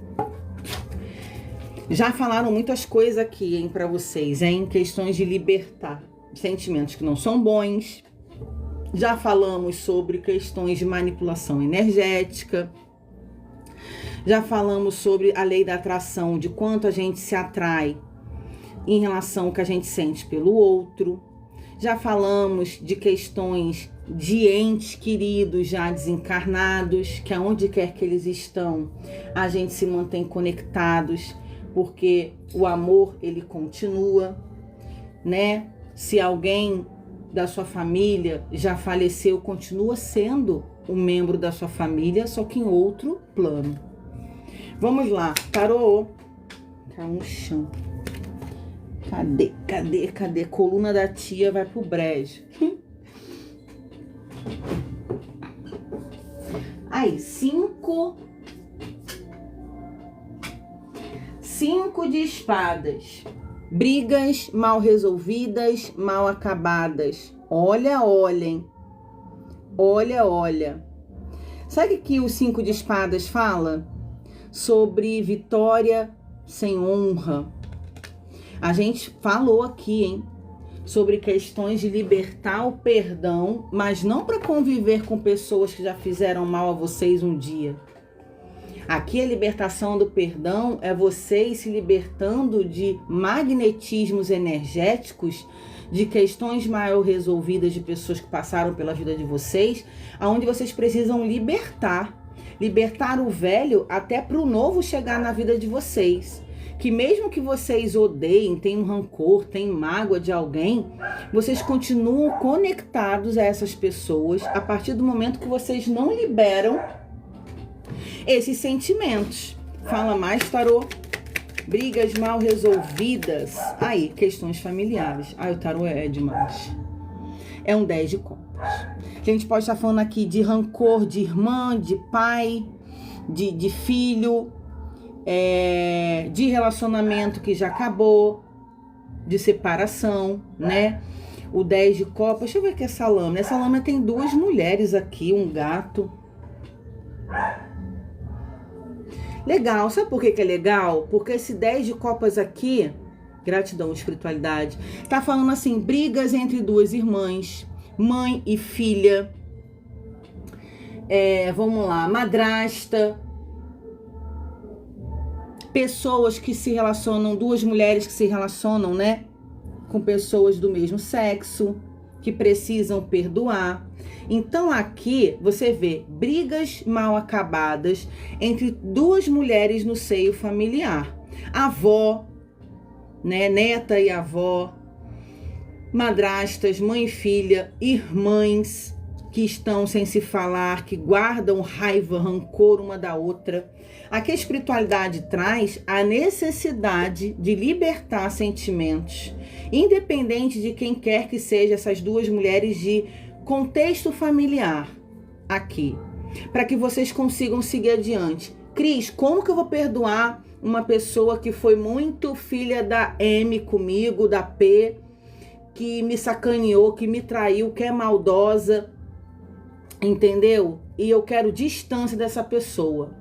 Já falaram muitas coisas aqui, hein, pra vocês, hein? Questões de libertar sentimentos que não são bons. Já falamos sobre questões de manipulação energética. Já falamos sobre a lei da atração, de quanto a gente se atrai em relação ao que a gente sente pelo outro. Já falamos de questões de entes queridos já desencarnados, que aonde quer que eles estão, a gente se mantém conectados, porque o amor, ele continua, né? Se alguém da sua família já faleceu, continua sendo um membro da sua família, só que em outro plano. Vamos lá, tarô. Tá no chão. Cadê? Coluna da tia vai pro brejo. Aí, 5 de espadas. Brigas mal resolvidas, mal acabadas. Olhem. Olha. Sabe o que o 5 de espadas fala? Sobre vitória sem honra. A gente falou aqui, hein? Sobre questões de libertar o perdão, mas não para conviver com pessoas que já fizeram mal a vocês um dia. Aqui a libertação do perdão é vocês se libertando de magnetismos energéticos, de questões mal resolvidas de pessoas que passaram pela vida de vocês, aonde vocês precisam libertar o velho até para o novo chegar na vida de vocês. Que mesmo que vocês odeiem, tenham rancor, tenham mágoa de alguém, vocês continuam conectados a essas pessoas a partir do momento que vocês não liberam esses sentimentos. Fala mais, tarô. Brigas mal resolvidas. Aí, questões familiares. Ai, o tarô é demais. É um 10 de copas. A gente pode estar falando aqui de rancor de irmã, de pai, de filho, de relacionamento que já acabou, de separação, né? O 10 de copas. Deixa eu ver aqui essa lâmina. Essa lâmina tem 2 mulheres aqui, um gato. Legal, sabe por que é legal? Porque esse 10 de copas aqui, gratidão, espiritualidade, tá falando assim, brigas entre 2 irmãs, mãe e filha, vamos lá, madrasta, pessoas que se relacionam, 2 mulheres que se relacionam, né, com pessoas do mesmo sexo, que precisam perdoar. Então aqui você vê brigas mal acabadas entre 2 mulheres no seio familiar. Avó, né, neta e avó, madrastas, mãe e filha, irmãs que estão sem se falar, que guardam raiva, rancor uma da outra. Aqui a espiritualidade traz a necessidade de libertar sentimentos, independente de quem quer que seja essas 2 mulheres de contexto familiar aqui, para que vocês consigam seguir adiante. Cris, como que eu vou perdoar uma pessoa que foi muito filha da M comigo, da P, que me sacaneou, que me traiu, que é maldosa, entendeu? E eu quero distância dessa pessoa.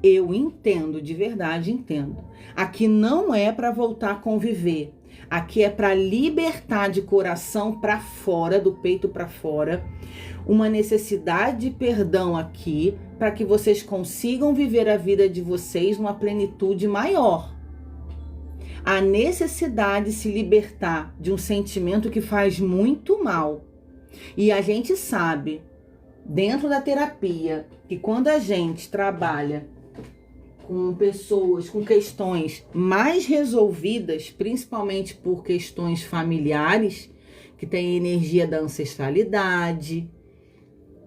Eu entendo, de verdade entendo. Aqui não é para voltar a conviver. Aqui é para libertar de coração para fora, do peito para fora, uma necessidade de perdão aqui, para que vocês consigam viver a vida de vocês numa plenitude maior. A necessidade de se libertar de um sentimento que faz muito mal. E a gente sabe, dentro da terapia, que quando a gente trabalha com pessoas com questões mais resolvidas, principalmente por questões familiares, que tem energia da ancestralidade,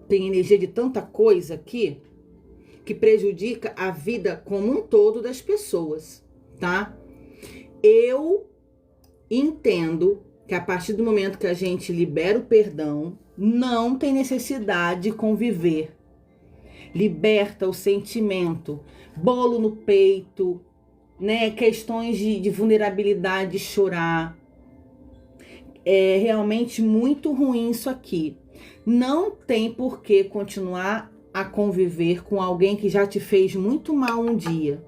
tem energia de tanta coisa aqui, que prejudica a vida como um todo das pessoas, tá? Eu entendo que a partir do momento que a gente libera o perdão, não tem necessidade de conviver. Liberta o sentimento, bolo no peito, né? Questões de vulnerabilidade, de chorar. É realmente muito ruim isso aqui. Não tem por que continuar a conviver com alguém que já te fez muito mal um dia.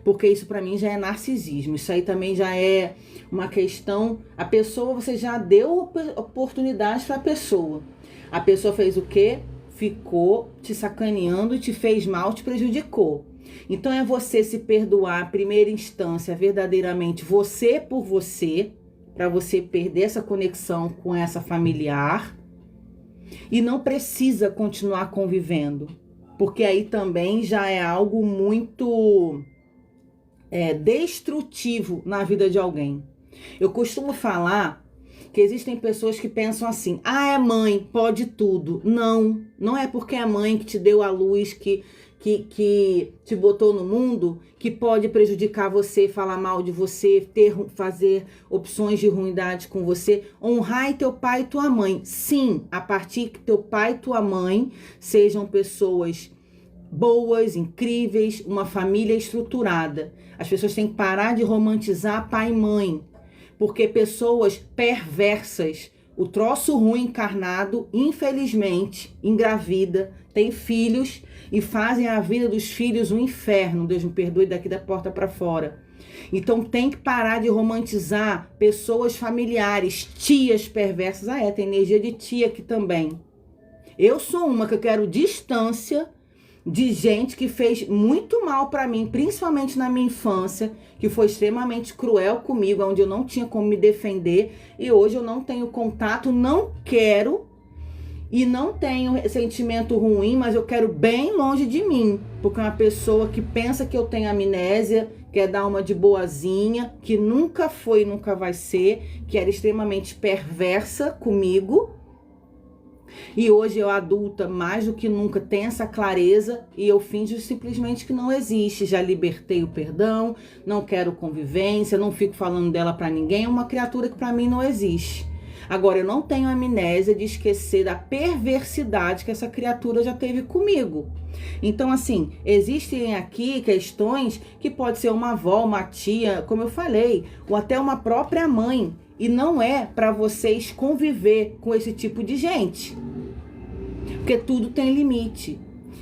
Porque isso para mim já é narcisismo. Isso aí também já é uma questão... A pessoa, você já deu oportunidade para a pessoa. A pessoa fez o quê? Ficou te sacaneando, te fez mal, te prejudicou. Então é você se perdoar, primeira instância, verdadeiramente você por você, para você perder essa conexão com essa familiar. E não precisa continuar convivendo, porque aí também já é algo muito destrutivo na vida de alguém. Eu costumo falar que existem pessoas que pensam assim: ah, é mãe, pode tudo. Não, não é porque é mãe que te deu a luz, que te botou no mundo, que pode prejudicar você, falar mal de você, fazer opções de ruindade com você. Honrar teu pai e tua mãe. Sim, a partir que teu pai e tua mãe sejam pessoas boas, incríveis, uma família estruturada. As pessoas têm que parar de romantizar pai e mãe, porque pessoas perversas, o troço ruim encarnado, infelizmente, engravida, tem filhos e fazem a vida dos filhos um inferno. Deus me perdoe, daqui da porta para fora. Então tem que parar de romantizar pessoas familiares, tias perversas. Tem energia de tia aqui também. Eu sou uma que eu quero distância de gente que fez muito mal para mim, principalmente na minha infância, que foi extremamente cruel comigo, onde eu não tinha como me defender, e hoje eu não tenho contato, não quero, e não tenho sentimento ruim, mas eu quero bem longe de mim, porque é uma pessoa que pensa que eu tenho amnésia, quer dar uma de boazinha, que nunca foi e nunca vai ser, que era extremamente perversa comigo. E hoje eu, adulta, mais do que nunca, tenho essa clareza e eu finjo simplesmente que não existe. Já libertei o perdão, não quero convivência, não fico falando dela pra ninguém. É uma criatura que pra mim não existe. Agora, eu não tenho amnésia de esquecer da perversidade que essa criatura já teve comigo. Então, assim, existem aqui questões que pode ser uma avó, uma tia, como eu falei, ou até uma própria mãe. E não é para vocês conviver com esse tipo de gente. Porque tudo tem limite.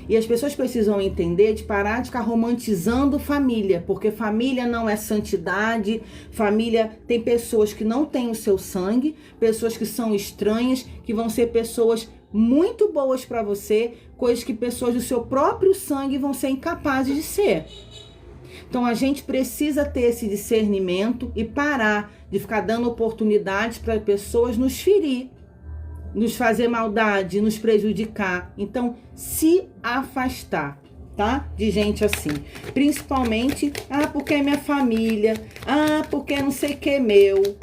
E as pessoas precisam entender de parar de ficar romantizando família. Porque família não é santidade. Família tem pessoas que não têm o seu sangue. Pessoas que são estranhas. Que vão ser pessoas muito boas para você. Coisas que pessoas do seu próprio sangue vão ser incapazes de ser. Então a gente precisa ter esse discernimento e parar de ficar dando oportunidades para pessoas nos ferir, nos fazer maldade, nos prejudicar. Então, se afastar, tá? De gente assim. Principalmente, porque é minha família, porque não sei o que é meu.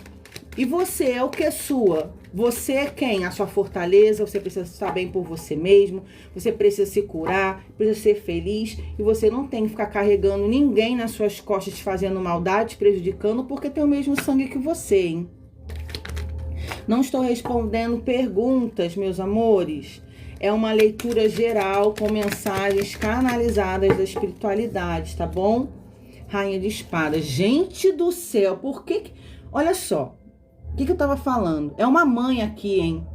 E você é o que é sua. Você é quem? A sua fortaleza. Você precisa estar bem por você mesmo. Você precisa se curar, precisa ser feliz. E você não tem que ficar carregando ninguém nas suas costas, te fazendo maldade, prejudicando, porque tem o mesmo sangue que você, hein? Não estou respondendo perguntas, meus amores. É uma leitura geral com mensagens canalizadas da espiritualidade, tá bom? Rainha de Espadas. Gente do céu, por que... Olha só. O que eu tava falando? É uma mãe aqui, hein?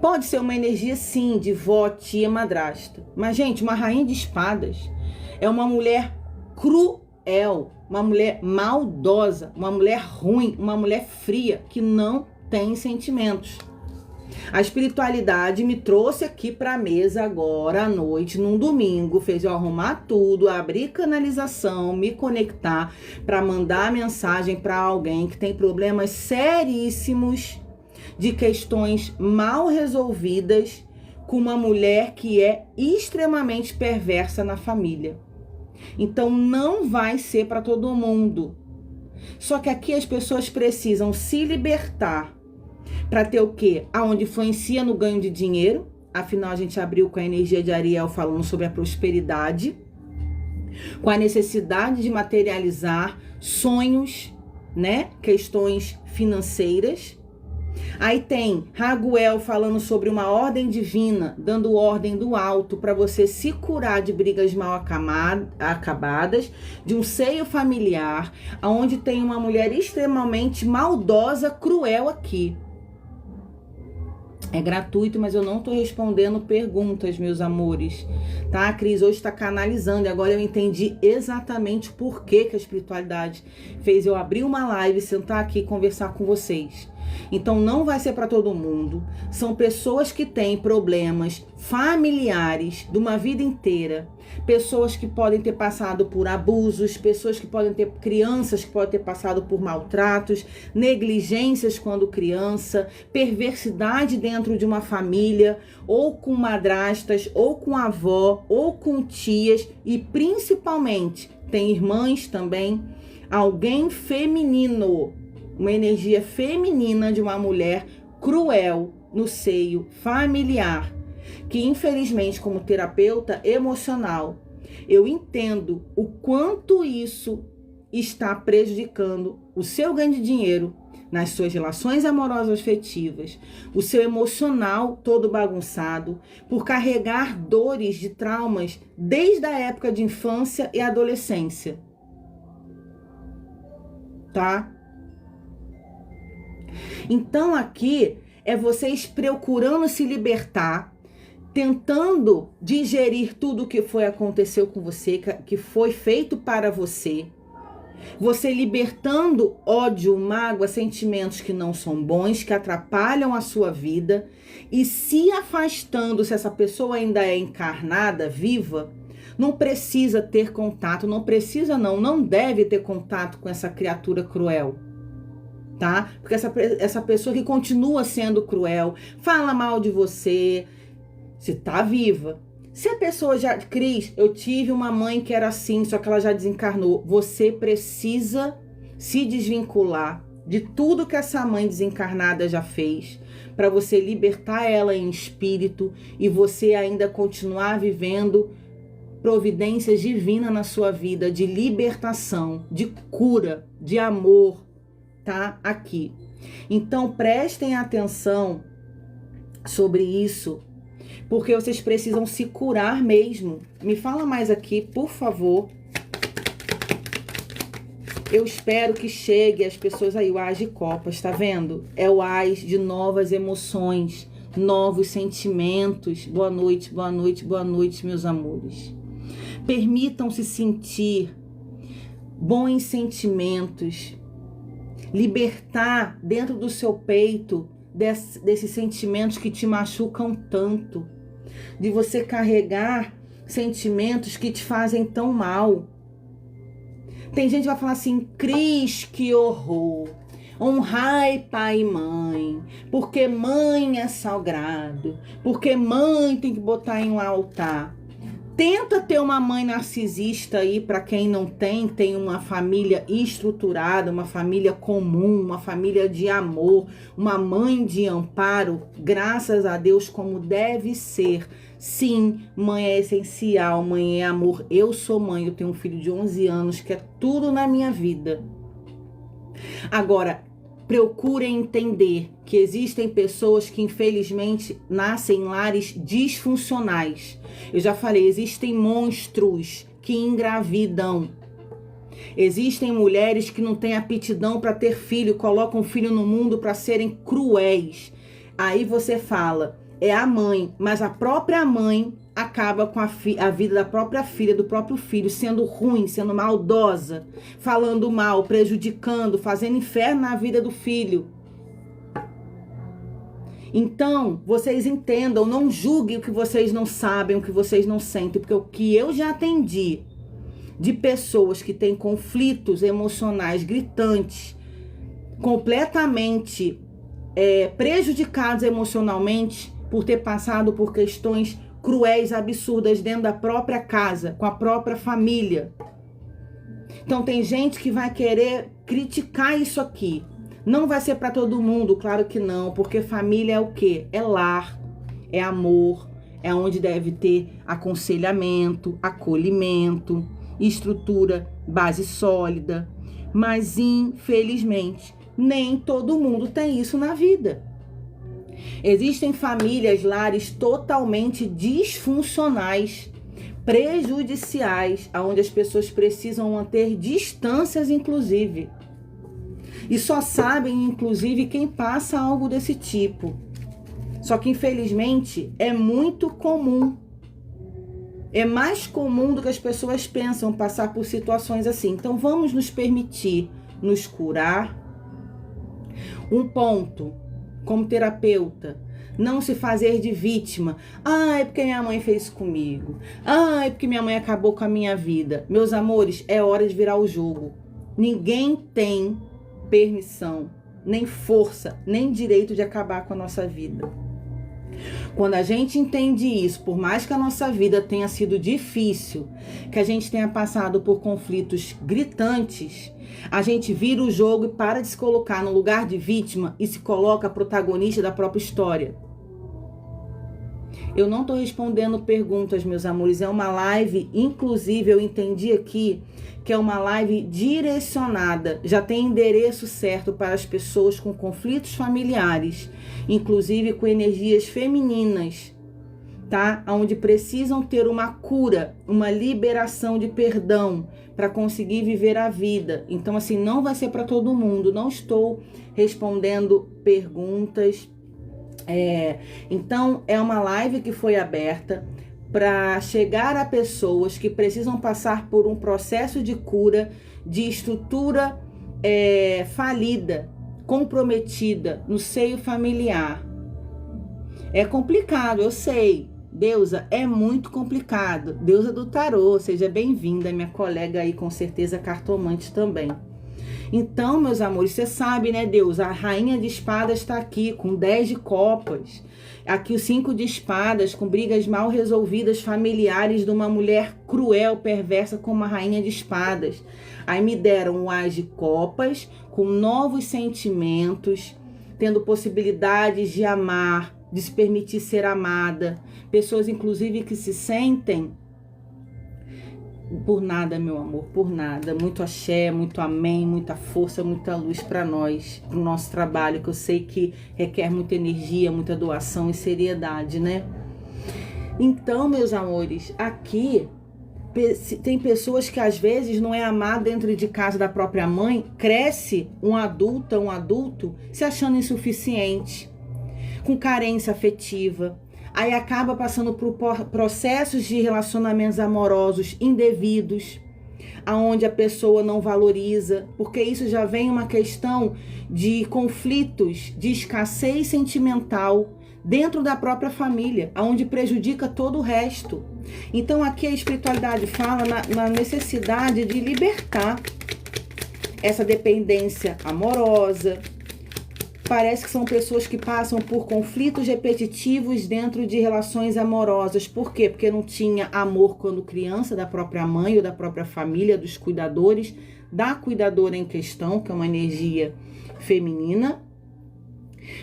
Pode ser uma energia, sim, de vó, tia, madrasta. Mas, gente, uma rainha de espadas é uma mulher cruel, uma mulher maldosa, uma mulher ruim, uma mulher fria, que não tem sentimentos. A espiritualidade me trouxe aqui para a mesa agora à noite, num domingo, fez eu arrumar tudo, abrir canalização, me conectar para mandar mensagem para alguém que tem problemas seríssimos de questões mal resolvidas com uma mulher que é extremamente perversa na família. Então não vai ser para todo mundo. Só que aqui as pessoas precisam se libertar para ter o quê? Aonde influencia no ganho de dinheiro. Afinal, a gente abriu com a energia de Ariel falando sobre a prosperidade. Com a necessidade de materializar sonhos, né? Questões financeiras. Aí tem Raguel falando sobre uma ordem divina, dando ordem do alto para você se curar de brigas mal acabadas, de um seio familiar, onde tem uma mulher extremamente maldosa, cruel aqui. É gratuito, mas eu não tô respondendo perguntas, meus amores. Tá? A Cris hoje está canalizando e agora eu entendi exatamente por que a espiritualidade fez eu abrir uma live, sentar aqui e conversar com vocês. Então não vai ser para todo mundo. São pessoas que têm problemas familiares de uma vida inteira. Pessoas que podem ter passado por abusos, pessoas que podem ter crianças que podem ter passado por maltratos, negligências quando criança, perversidade dentro de uma família, ou com madrastas, ou com avó, ou com tias, e principalmente tem irmãs também, alguém feminino, uma energia feminina de uma mulher cruel no seio familiar, que infelizmente, como terapeuta emocional, eu entendo o quanto isso está prejudicando o seu ganho de dinheiro nas suas relações amorosas afetivas, o seu emocional todo bagunçado, por carregar dores de traumas desde a época de infância e adolescência. Tá? Então aqui é vocês procurando se libertar, tentando digerir tudo o que aconteceu com você, que foi feito para você. Você libertando ódio, mágoa, sentimentos que não são bons, que atrapalham a sua vida, e se afastando, se essa pessoa ainda é encarnada, viva, não precisa ter contato, não deve ter contato com essa criatura cruel. Tá? Porque essa pessoa que continua sendo cruel, fala mal de você, se tá viva. Se a pessoa já... Cris, eu tive uma mãe que era assim, só que ela já desencarnou. Você precisa se desvincular de tudo que essa mãe desencarnada já fez, para você libertar ela em espírito e você ainda continuar vivendo providências divinas na sua vida, de libertação, de cura, de amor, tá? Aqui. Então prestem atenção sobre isso, porque vocês precisam se curar mesmo. Me fala mais aqui, por favor. Eu espero que chegue as pessoas aí, o Ás de Copas, tá vendo? É o Ás de novas emoções, novos sentimentos. Boa noite, boa noite, boa noite, meus amores. Permitam-se sentir bons sentimentos, libertar dentro do seu peito desses sentimentos que te machucam tanto, de você carregar sentimentos que te fazem tão mal. Tem gente que vai falar assim: Cris, que horror, honrai pai e mãe, porque mãe é sagrado, porque mãe tem que botar em um altar. Tenta ter uma mãe narcisista aí, para quem não tem uma família estruturada, uma família comum, uma família de amor, uma mãe de amparo, graças a Deus, como deve ser. Sim, mãe é essencial, mãe é amor. Eu sou mãe, eu tenho um filho de 11 anos, que é tudo na minha vida. Agora, procurem entender que existem pessoas que infelizmente nascem em lares disfuncionais. Eu já falei, existem monstros que engravidam. Existem mulheres que não têm aptidão para ter filho, colocam filho no mundo para serem cruéis. Aí você fala, é a mãe, mas a própria mãe acaba com a vida da própria filha, do próprio filho, sendo ruim, sendo maldosa, falando mal, prejudicando, fazendo inferno na vida do filho. Então, vocês entendam, não julguem o que vocês não sabem, o que vocês não sentem, porque o que eu já atendi de pessoas que têm conflitos emocionais gritantes, completamente prejudicados emocionalmente, por ter passado por questões cruéis, absurdas dentro da própria casa, com a própria família. Então tem gente que vai querer criticar isso aqui. Não vai ser para todo mundo, claro que não, porque família é o quê? É lar, é amor, é onde deve ter aconselhamento, acolhimento, estrutura, base sólida. Mas infelizmente, nem todo mundo tem isso na vida. Existem famílias, lares totalmente disfuncionais, prejudiciais, onde as pessoas precisam manter distâncias, inclusive. E só sabem, inclusive, quem passa algo desse tipo. Só que, infelizmente, é muito comum. É mais comum do que as pessoas pensam passar por situações assim. Então, vamos nos permitir nos curar. Um ponto, como terapeuta, não se fazer de vítima. É porque minha mãe fez isso comigo. É porque minha mãe acabou com a minha vida. Meus amores, é hora de virar o jogo. Ninguém tem permissão, nem força, nem direito de acabar com a nossa vida. Quando a gente entende isso, por mais que a nossa vida tenha sido difícil, que a gente tenha passado por conflitos gritantes, a gente vira o jogo e para de se colocar no lugar de vítima e se coloca protagonista da própria história. Eu não estou respondendo perguntas, meus amores, é uma live, inclusive eu entendi aqui que é uma live direcionada, já tem endereço certo para as pessoas com conflitos familiares, inclusive com energias femininas, tá? Onde precisam ter uma cura, uma liberação de perdão para conseguir viver a vida. Então, assim, não vai ser para todo mundo, não estou respondendo perguntas. Então, é uma live que foi aberta para chegar a pessoas que precisam passar por um processo de cura de estrutura falida, comprometida no seio familiar. É complicado, eu sei. Deusa, é muito complicado. Deusa do tarô, seja bem-vinda, minha colega aí, com certeza cartomante também. Então, meus amores, você sabe, né, Deus? A rainha de espadas está aqui com 10 de copas. Aqui o 5 de espadas com brigas mal resolvidas familiares de uma mulher cruel, perversa como a rainha de espadas. Aí me deram o as de copas com novos sentimentos, tendo possibilidades de amar, de se permitir ser amada. Pessoas, inclusive, que se sentem... Por nada, meu amor, por nada. Muito axé, muito amém, muita força, muita luz para nós, pro nosso trabalho, que eu sei que requer muita energia, muita doação e seriedade, né? Então, meus amores, aqui tem pessoas que às vezes não é amado dentro de casa da própria mãe, cresce um adulto se achando insuficiente, com carência afetiva. Aí acaba passando por processos de relacionamentos amorosos indevidos, aonde a pessoa não valoriza, porque isso já vem uma questão de conflitos, de escassez sentimental dentro da própria família, aonde prejudica todo o resto. Então aqui a espiritualidade fala na necessidade de libertar essa dependência amorosa. Parece que são pessoas que passam por conflitos repetitivos dentro de relações amorosas. Por quê? Porque não tinha amor quando criança, da própria mãe ou da própria família, dos cuidadores, da cuidadora em questão, que é uma energia feminina.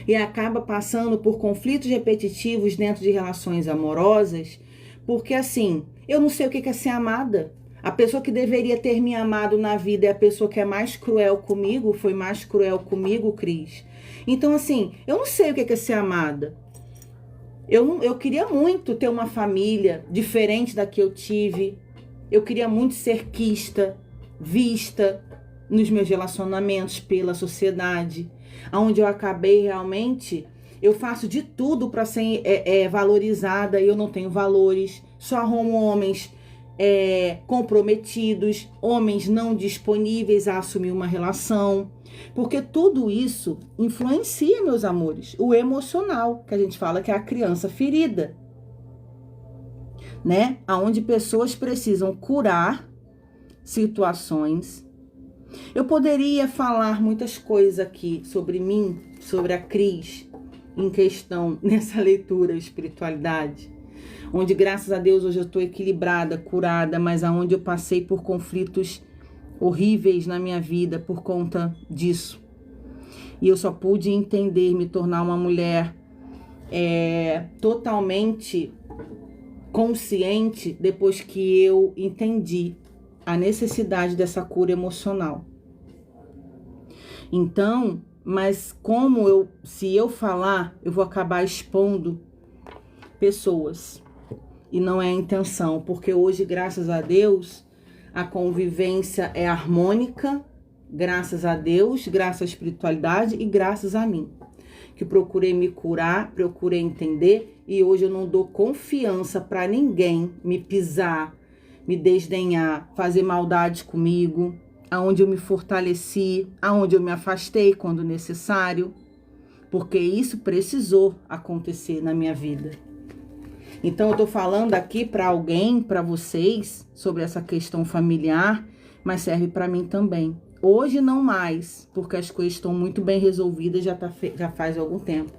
E acaba passando por conflitos repetitivos dentro de relações amorosas, porque assim, eu não sei o que é ser amada. A pessoa que deveria ter me amado na vida é a pessoa que é mais cruel comigo, foi mais cruel comigo, Cris. Então, assim, eu não sei o que é ser amada. Eu queria muito ter uma família diferente da que eu tive. Eu queria muito ser quista, vista nos meus relacionamentos pela sociedade, onde eu acabei realmente... Eu faço de tudo para ser valorizada e eu não tenho valores. Só arrumo homens comprometidos, homens não disponíveis a assumir uma relação. Porque tudo isso influencia, meus amores, o emocional, que a gente fala que é a criança ferida, né? Onde pessoas precisam curar situações. Eu poderia falar muitas coisas aqui sobre mim, sobre a Cris, em questão nessa leitura espiritualidade, onde graças a Deus hoje eu estou equilibrada, curada, mas aonde eu passei por conflitos horríveis na minha vida por conta disso. E eu só pude entender, me tornar uma mulher totalmente consciente depois que eu entendi a necessidade dessa cura emocional. Então, mas se eu falar, eu vou acabar expondo pessoas. E não é a intenção, porque hoje, graças a Deus, a convivência é harmônica, graças a Deus, graças à espiritualidade e graças a mim. Que procurei me curar, procurei entender e hoje eu não dou confiança para ninguém me pisar, me desdenhar, fazer maldade comigo. aonde eu me fortaleci, aonde eu me afastei quando necessário, porque isso precisou acontecer na minha vida. Então eu tô falando aqui para alguém, para vocês, sobre essa questão familiar, mas serve para mim também. Hoje não mais, porque as coisas estão muito bem resolvidas, já faz algum tempo.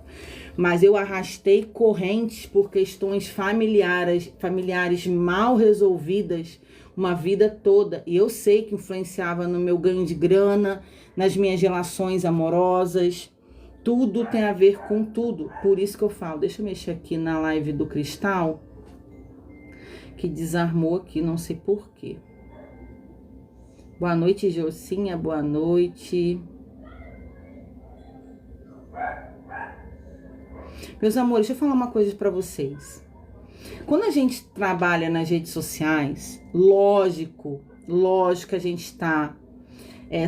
Mas eu arrastei correntes por questões familiares mal resolvidas uma vida toda. E eu sei que influenciava no meu ganho de grana, nas minhas relações amorosas. Tudo tem a ver com tudo. Por isso que eu falo, deixa eu mexer aqui na live do cristal, que desarmou aqui, não sei porquê. Boa noite, Jocinha, boa noite. Meus amores, deixa eu falar uma coisa pra vocês. Quando a gente trabalha nas redes sociais, lógico que a gente está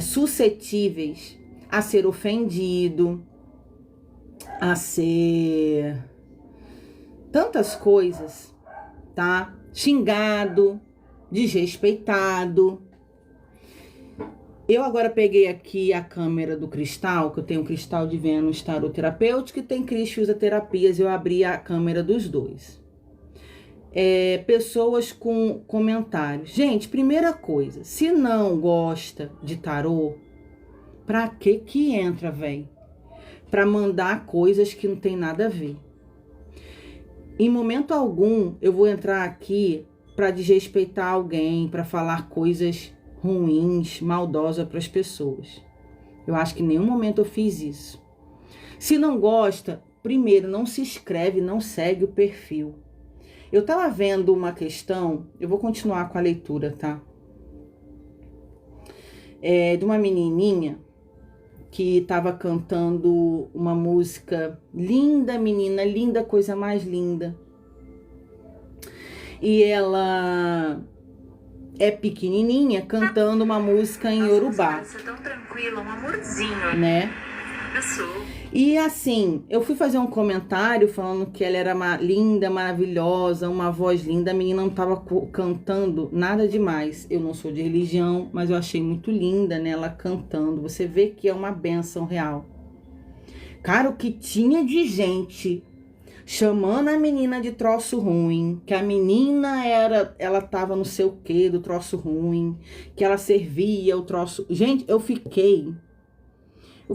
suscetíveis a ser ofendido, a ser tantas coisas, tá? Xingado, desrespeitado. Eu agora peguei aqui a câmera do cristal, que eu tenho um cristal de Vênus tarot terapêutico e tem Cris usa terapias, eu abri a câmera dos dois. Pessoas com comentários. Gente, primeira coisa, se não gosta de tarô, pra que entra, véi? Pra mandar coisas que não tem nada a ver. Em momento algum, eu vou entrar aqui pra desrespeitar alguém, pra falar coisas ruins, maldosas para as pessoas. Eu acho que em nenhum momento eu fiz isso. Se não gosta, primeiro, não se inscreve, não segue o perfil. Eu tava vendo uma questão, eu vou continuar com a leitura, tá? De uma menininha que tava cantando uma música linda, menina, linda, coisa mais linda. E ela é pequenininha, cantando uma música em Yorubá. Você é tão tranquila, um amorzinho, né? Eu sou. E assim, eu fui fazer um comentário falando que ela era linda, maravilhosa, uma voz linda. A menina não tava cantando nada demais. Eu não sou de religião, mas eu achei muito linda, né? Ela cantando. Você vê que é uma bênção real. Cara, o que tinha de gente chamando a menina de troço ruim, que a menina ela tava no sei o que do troço ruim, que ela servia o troço. Gente, eu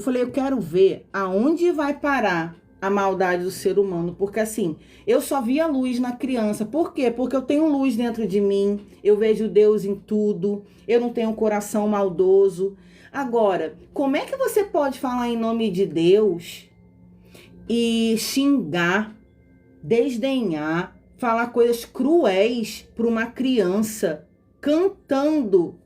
falei, eu quero ver aonde vai parar a maldade do ser humano, porque assim, eu só via luz na criança. Por quê? Porque eu tenho luz dentro de mim, eu vejo Deus em tudo, eu não tenho um coração maldoso. Agora, como é que você pode falar em nome de Deus e xingar, desdenhar, falar coisas cruéis para uma criança cantando,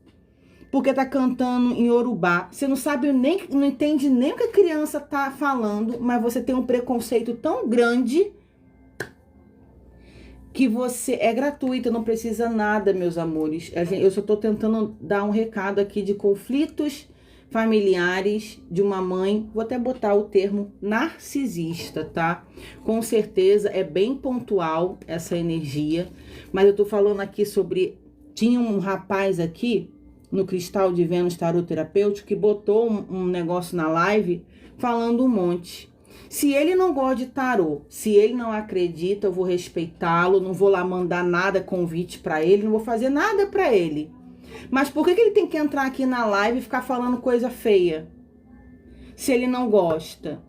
porque tá cantando em Yorubá? Você não sabe nem, não entende nem o que a criança tá falando, mas você tem um preconceito tão grande que você é gratuito, não precisa nada, meus amores. Eu só tô tentando dar um recado aqui de conflitos familiares de uma mãe, vou até botar o termo narcisista, tá? Com certeza é bem pontual essa energia, mas eu tô falando aqui sobre... Tinha um rapaz aqui no Cristal de Vênus Tarot Terapêutico que botou um negócio na live falando um monte. Se ele não gosta de tarô, se ele não acredita, eu vou respeitá-lo, não vou lá mandar nada, convite pra ele, não vou fazer nada pra ele. Mas por que ele tem que entrar aqui na live e ficar falando coisa feia? Se ele não gosta,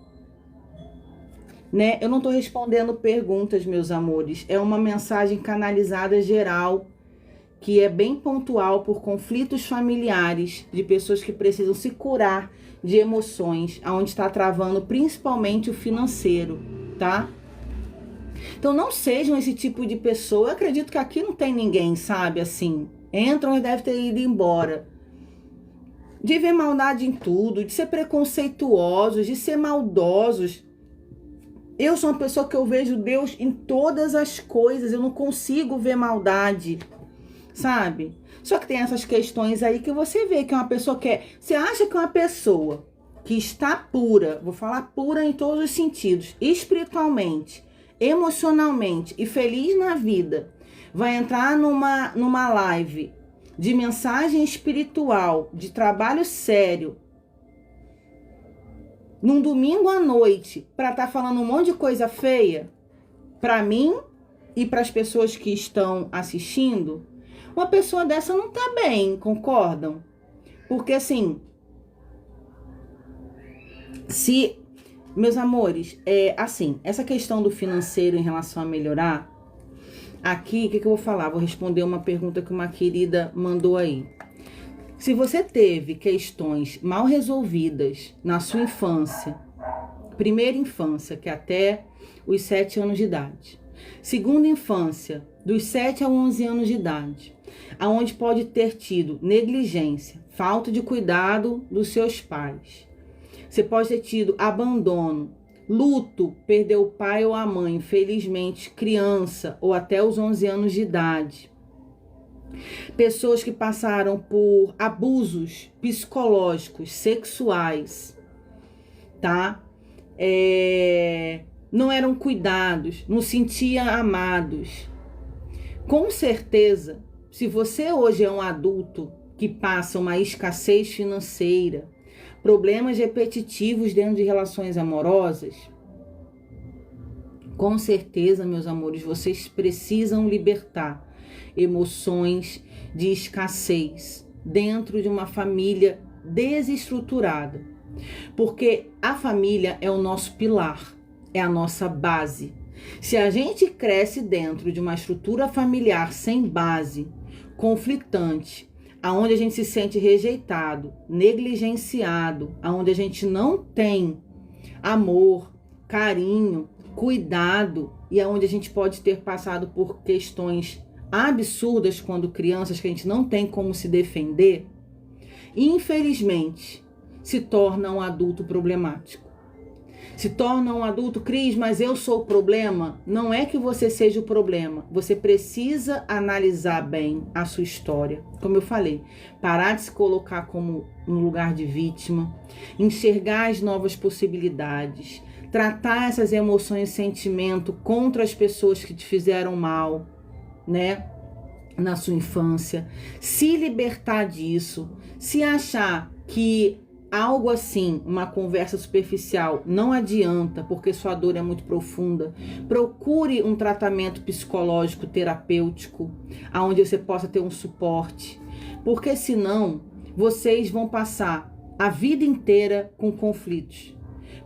né? Eu não tô respondendo perguntas, meus amores. É uma mensagem canalizada geral, que é bem pontual por conflitos familiares, de pessoas que precisam se curar de emoções, onde está travando principalmente o financeiro, tá? Então não sejam esse tipo de pessoa. Eu acredito que aqui não tem ninguém, sabe, assim... Entram e devem ter ido embora. De ver maldade em tudo, de ser preconceituosos, de ser maldosos. Eu sou uma pessoa que eu vejo Deus em todas as coisas. Eu não consigo ver maldade, sabe? Só que tem essas questões aí que você vê que é uma pessoa que é... Você acha que é uma pessoa que está pura, vou falar pura em todos os sentidos, espiritualmente, emocionalmente e feliz na vida, vai entrar numa live de mensagem espiritual, de trabalho sério, num domingo à noite, para estar falando um monte de coisa feia, para mim e para as pessoas que estão assistindo, uma pessoa dessa não tá bem, concordam? Porque assim, meus amores, assim, essa questão do financeiro em relação a melhorar, aqui, o que eu vou falar? Vou responder uma pergunta que uma querida mandou aí. Se você teve questões mal resolvidas na sua infância, primeira infância, que é até os 7 anos de idade, segunda infância, dos 7 a 11 anos de idade, aonde pode ter tido negligência, falta de cuidado dos seus pais, você pode ter tido abandono, luto, perdeu o pai ou a mãe, infelizmente, criança ou até os 11 anos de idade. Pessoas que passaram por abusos psicológicos, sexuais, tá? Não eram cuidados, não se sentiam amados. Com certeza, se você hoje é um adulto que passa uma escassez financeira, problemas repetitivos dentro de relações amorosas, com certeza, meus amores, vocês precisam libertar emoções de escassez dentro de uma família desestruturada. Porque a família é o nosso pilar, é a nossa base. Se a gente cresce dentro de uma estrutura familiar sem base, conflitante, aonde a gente se sente rejeitado, negligenciado, aonde a gente não tem amor, carinho, cuidado, e aonde a gente pode ter passado por questões absurdas quando crianças, que a gente não tem como se defender, infelizmente se torna um adulto problemático. Se torna um adulto, Cris, mas eu sou o problema. Não é que você seja o problema. Você precisa analisar bem a sua história. Como eu falei, parar de se colocar como no lugar de vítima, enxergar as novas possibilidades, tratar essas emoções e sentimento contra as pessoas que te fizeram mal, né, na sua infância, se libertar disso, se achar que algo assim, uma conversa superficial, não adianta porque sua dor é muito profunda, procure um tratamento psicológico terapêutico, onde você possa ter um suporte, porque senão vocês vão passar a vida inteira com conflitos,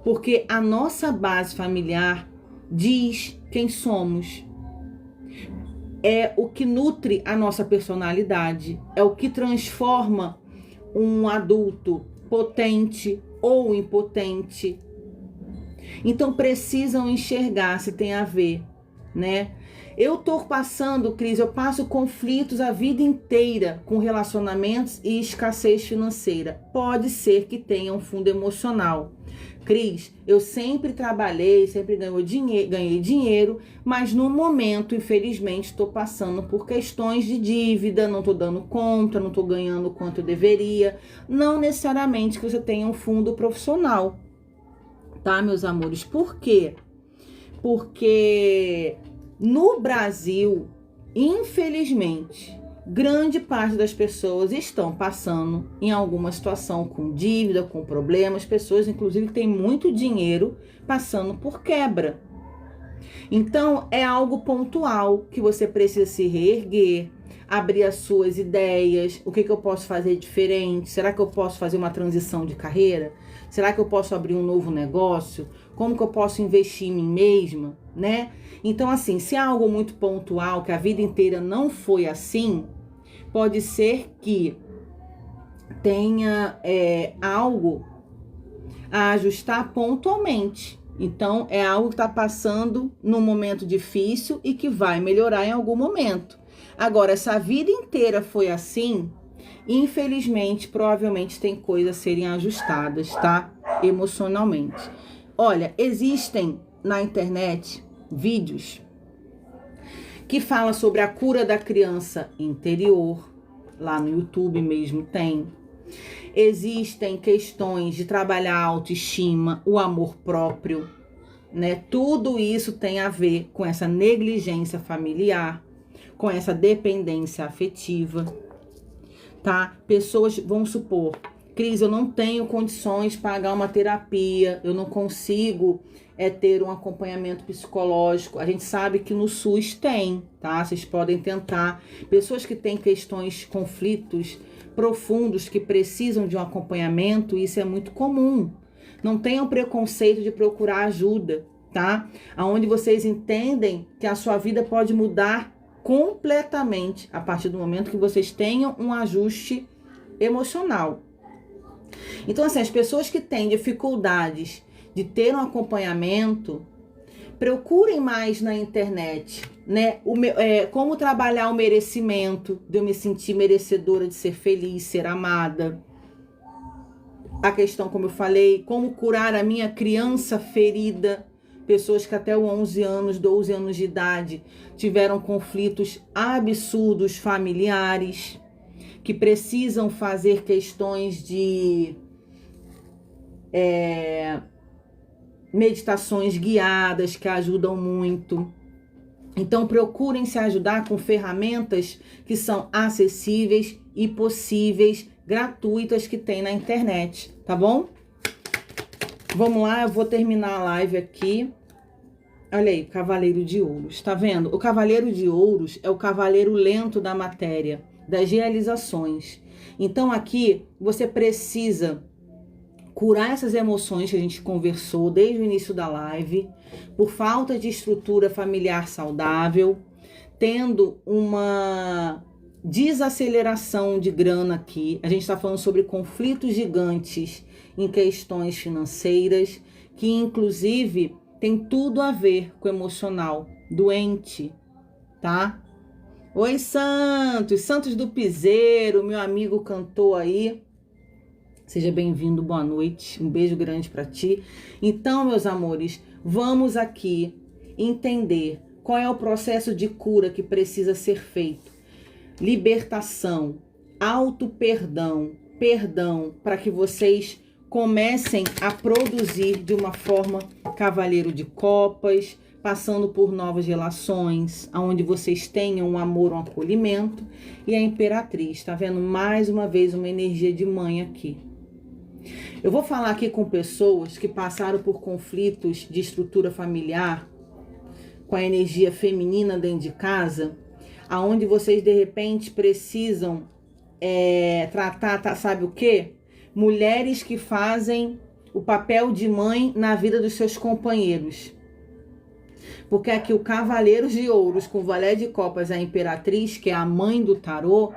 porque a nossa base familiar diz quem somos. É o que nutre a nossa personalidade, é o que transforma um adulto potente ou impotente. Então precisam enxergar se tem a ver, né? Eu tô passando, Cris, eu passo conflitos a vida inteira com relacionamentos e escassez financeira. Pode ser que tenha um fundo emocional. Cris, eu sempre trabalhei, sempre ganhei dinheiro, mas no momento, infelizmente, estou passando por questões de dívida, não estou dando conta, não estou ganhando o quanto eu deveria. Não necessariamente que você tenha um fundo profissional, tá, meus amores? Por quê? Porque no Brasil, infelizmente, grande parte das pessoas estão passando em alguma situação com dívida, com problemas, pessoas inclusive que têm muito dinheiro passando por quebra. Então é algo pontual que você precisa se reerguer, abrir as suas ideias, o que eu posso fazer diferente, será que eu posso fazer uma transição de carreira? Será que eu posso abrir um novo negócio? Como que eu posso investir em mim mesma, né? Então assim, se é algo muito pontual, que a vida inteira não foi assim, pode ser que tenha algo a ajustar pontualmente. Então, é algo que está passando num momento difícil e que vai melhorar em algum momento. Agora, se a vida inteira foi assim, infelizmente, provavelmente tem coisas a serem ajustadas, tá? Emocionalmente. Olha, existem na internet vídeos que fala sobre a cura da criança interior, lá no YouTube mesmo tem. Existem questões de trabalhar a autoestima, o amor próprio, né? Tudo isso tem a ver com essa negligência familiar, com essa dependência afetiva. tá? Pessoas, vamos supor, Cris, eu não tenho condições de pagar uma terapia, eu não consigo ter um acompanhamento psicológico. A gente sabe que no SUS tem, tá? Vocês podem tentar. Pessoas que têm questões, conflitos profundos, que precisam de um acompanhamento, isso é muito comum. Não tenham preconceito de procurar ajuda, tá? Aonde vocês entendem que a sua vida pode mudar completamente a partir do momento que vocês tenham um ajuste emocional. Então, assim, as pessoas que têm dificuldades de ter um acompanhamento, procurem mais na internet, né? Como trabalhar o merecimento, de eu me sentir merecedora de ser feliz, ser amada. A questão, como eu falei, como curar a minha criança ferida. Pessoas que até os 11 anos, 12 anos de idade tiveram conflitos absurdos familiares, que precisam fazer questões de meditações guiadas que ajudam muito. Então procurem se ajudar com ferramentas que são acessíveis e possíveis, gratuitas, que tem na internet, tá bom? Vamos lá, eu vou terminar a live aqui. Olha aí, Cavaleiro de Ouros, tá vendo? O Cavaleiro de Ouros é o cavaleiro lento da matéria, das realizações. Então aqui você precisa curar essas emoções que a gente conversou desde o início da live, por falta de estrutura familiar saudável, tendo uma desaceleração de grana aqui. A gente está falando sobre conflitos gigantes em questões financeiras, que inclusive tem tudo a ver com o emocional doente, tá? Oi, Santos! Santos do Piseiro, meu amigo cantor aí. Seja bem-vindo, boa noite, um beijo grande para ti. Então, meus amores, vamos aqui entender qual é o processo de cura que precisa ser feito. Libertação, auto-perdão, perdão, para que vocês comecem a produzir de uma forma Cavaleiro de Copas, passando por novas relações, onde vocês tenham um amor, um acolhimento, e a Imperatriz, tá vendo? Mais uma vez uma energia de mãe aqui. Eu vou falar aqui com pessoas que passaram por conflitos de estrutura familiar, com a energia feminina dentro de casa, aonde vocês de repente precisam tratar, sabe o quê? Mulheres que fazem o papel de mãe na vida dos seus companheiros. Porque aqui o Cavaleiro de Ouros com o Valé de Copas, a Imperatriz, que é a mãe do tarô,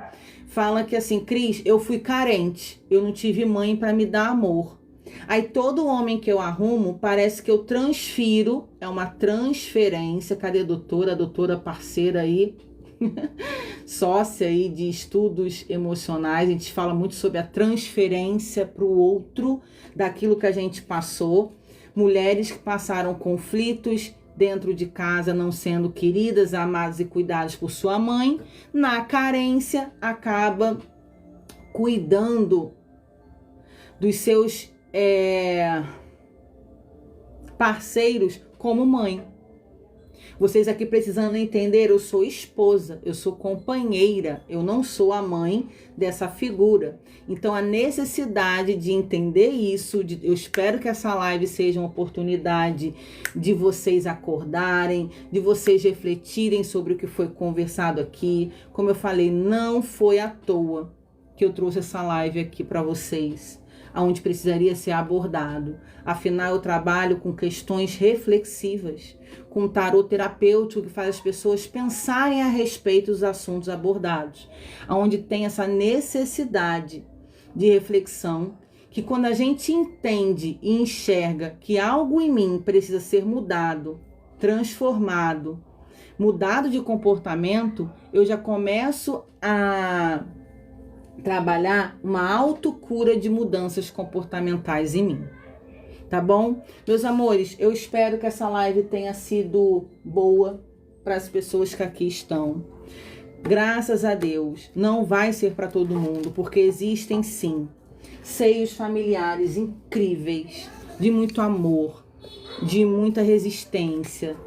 fala que assim, Cris, eu fui carente, eu não tive mãe para me dar amor. Aí todo homem que eu arrumo, parece que eu transfiro, é uma transferência. Cadê a doutora? A doutora parceira aí, sócia aí de estudos emocionais. A gente fala muito sobre a transferência para o outro daquilo que a gente passou. Mulheres que passaram conflitos dentro de casa, não sendo queridas, amadas e cuidadas por sua mãe, na carência acaba cuidando dos seus parceiros como mãe. Vocês aqui precisando entender, eu sou esposa, eu sou companheira, eu não sou a mãe dessa figura. Então a necessidade de entender isso, eu espero que essa live seja uma oportunidade de vocês acordarem, de vocês refletirem sobre o que foi conversado aqui. Como eu falei, não foi à toa que eu trouxe essa live aqui para vocês, aonde precisaria ser abordado. Afinal, eu trabalho com questões reflexivas, com tarô terapêutico que faz as pessoas pensarem a respeito dos assuntos abordados, aonde tem essa necessidade de reflexão, que quando a gente entende e enxerga que algo em mim precisa ser mudado, transformado, mudado de comportamento, eu já começo a trabalhar uma autocura de mudanças comportamentais em mim. Tá bom? Meus amores, eu espero que essa live tenha sido boa para as pessoas que aqui estão. Graças a Deus, não vai ser para todo mundo, porque existem sim seios familiares incríveis, de muito amor, de muita resistência,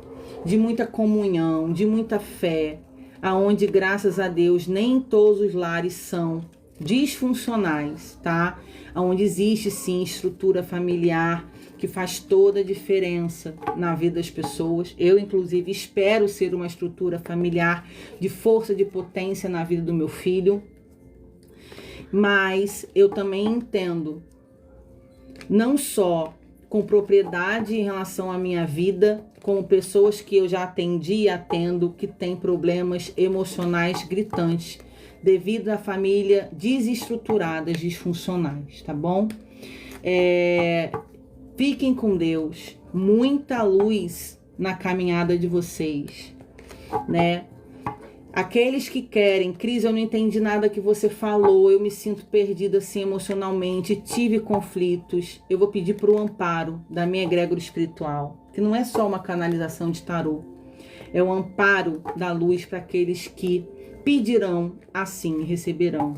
de muita comunhão, de muita fé, aonde, graças a Deus, nem todos os lares são disfuncionais, tá? Onde existe sim estrutura familiar que faz toda a diferença na vida das pessoas. Eu, inclusive, espero ser uma estrutura familiar de força, de potência na vida do meu filho. Mas eu também entendo, não só com propriedade em relação à minha vida, como pessoas que eu já atendi e atendo que têm problemas emocionais gritantes devido à família desestruturadas, disfuncionais, tá bom? Fiquem com Deus, muita luz na caminhada de vocês, né? Aqueles que querem, Cris, eu não entendi nada que você falou, eu me sinto perdida assim emocionalmente, tive conflitos. Eu vou pedir para o amparo da minha egrégora espiritual, que não é só uma canalização de tarô, é o amparo da luz para aqueles que pedirão, assim receberão.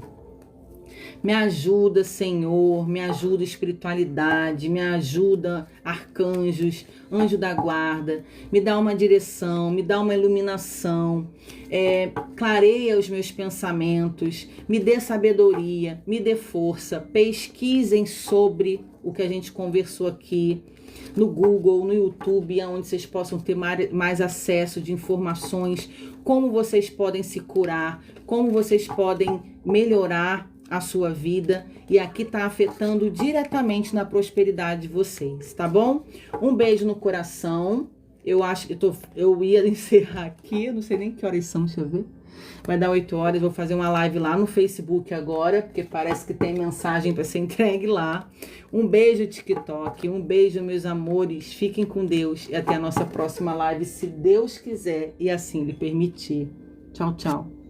Me ajuda, Senhor, me ajuda espiritualidade, me ajuda arcanjos, anjo da guarda, me dá uma direção, me dá uma iluminação, clareia os meus pensamentos, me dê sabedoria, me dê força, pesquisem sobre o que a gente conversou aqui no Google, no YouTube, onde vocês possam ter mais acesso de informações, como vocês podem se curar, como vocês podem melhorar a sua vida, e aqui tá afetando diretamente na prosperidade de vocês, tá bom? Um beijo no coração. Eu acho que eu ia encerrar aqui, eu não sei nem que horas são, deixa eu ver. Vai dar 8 horas, vou fazer uma live lá no Facebook agora, porque parece que tem mensagem para ser entregue lá. Um beijo, TikTok, um beijo, meus amores, fiquem com Deus e até a nossa próxima live, se Deus quiser e assim lhe permitir. Tchau, tchau.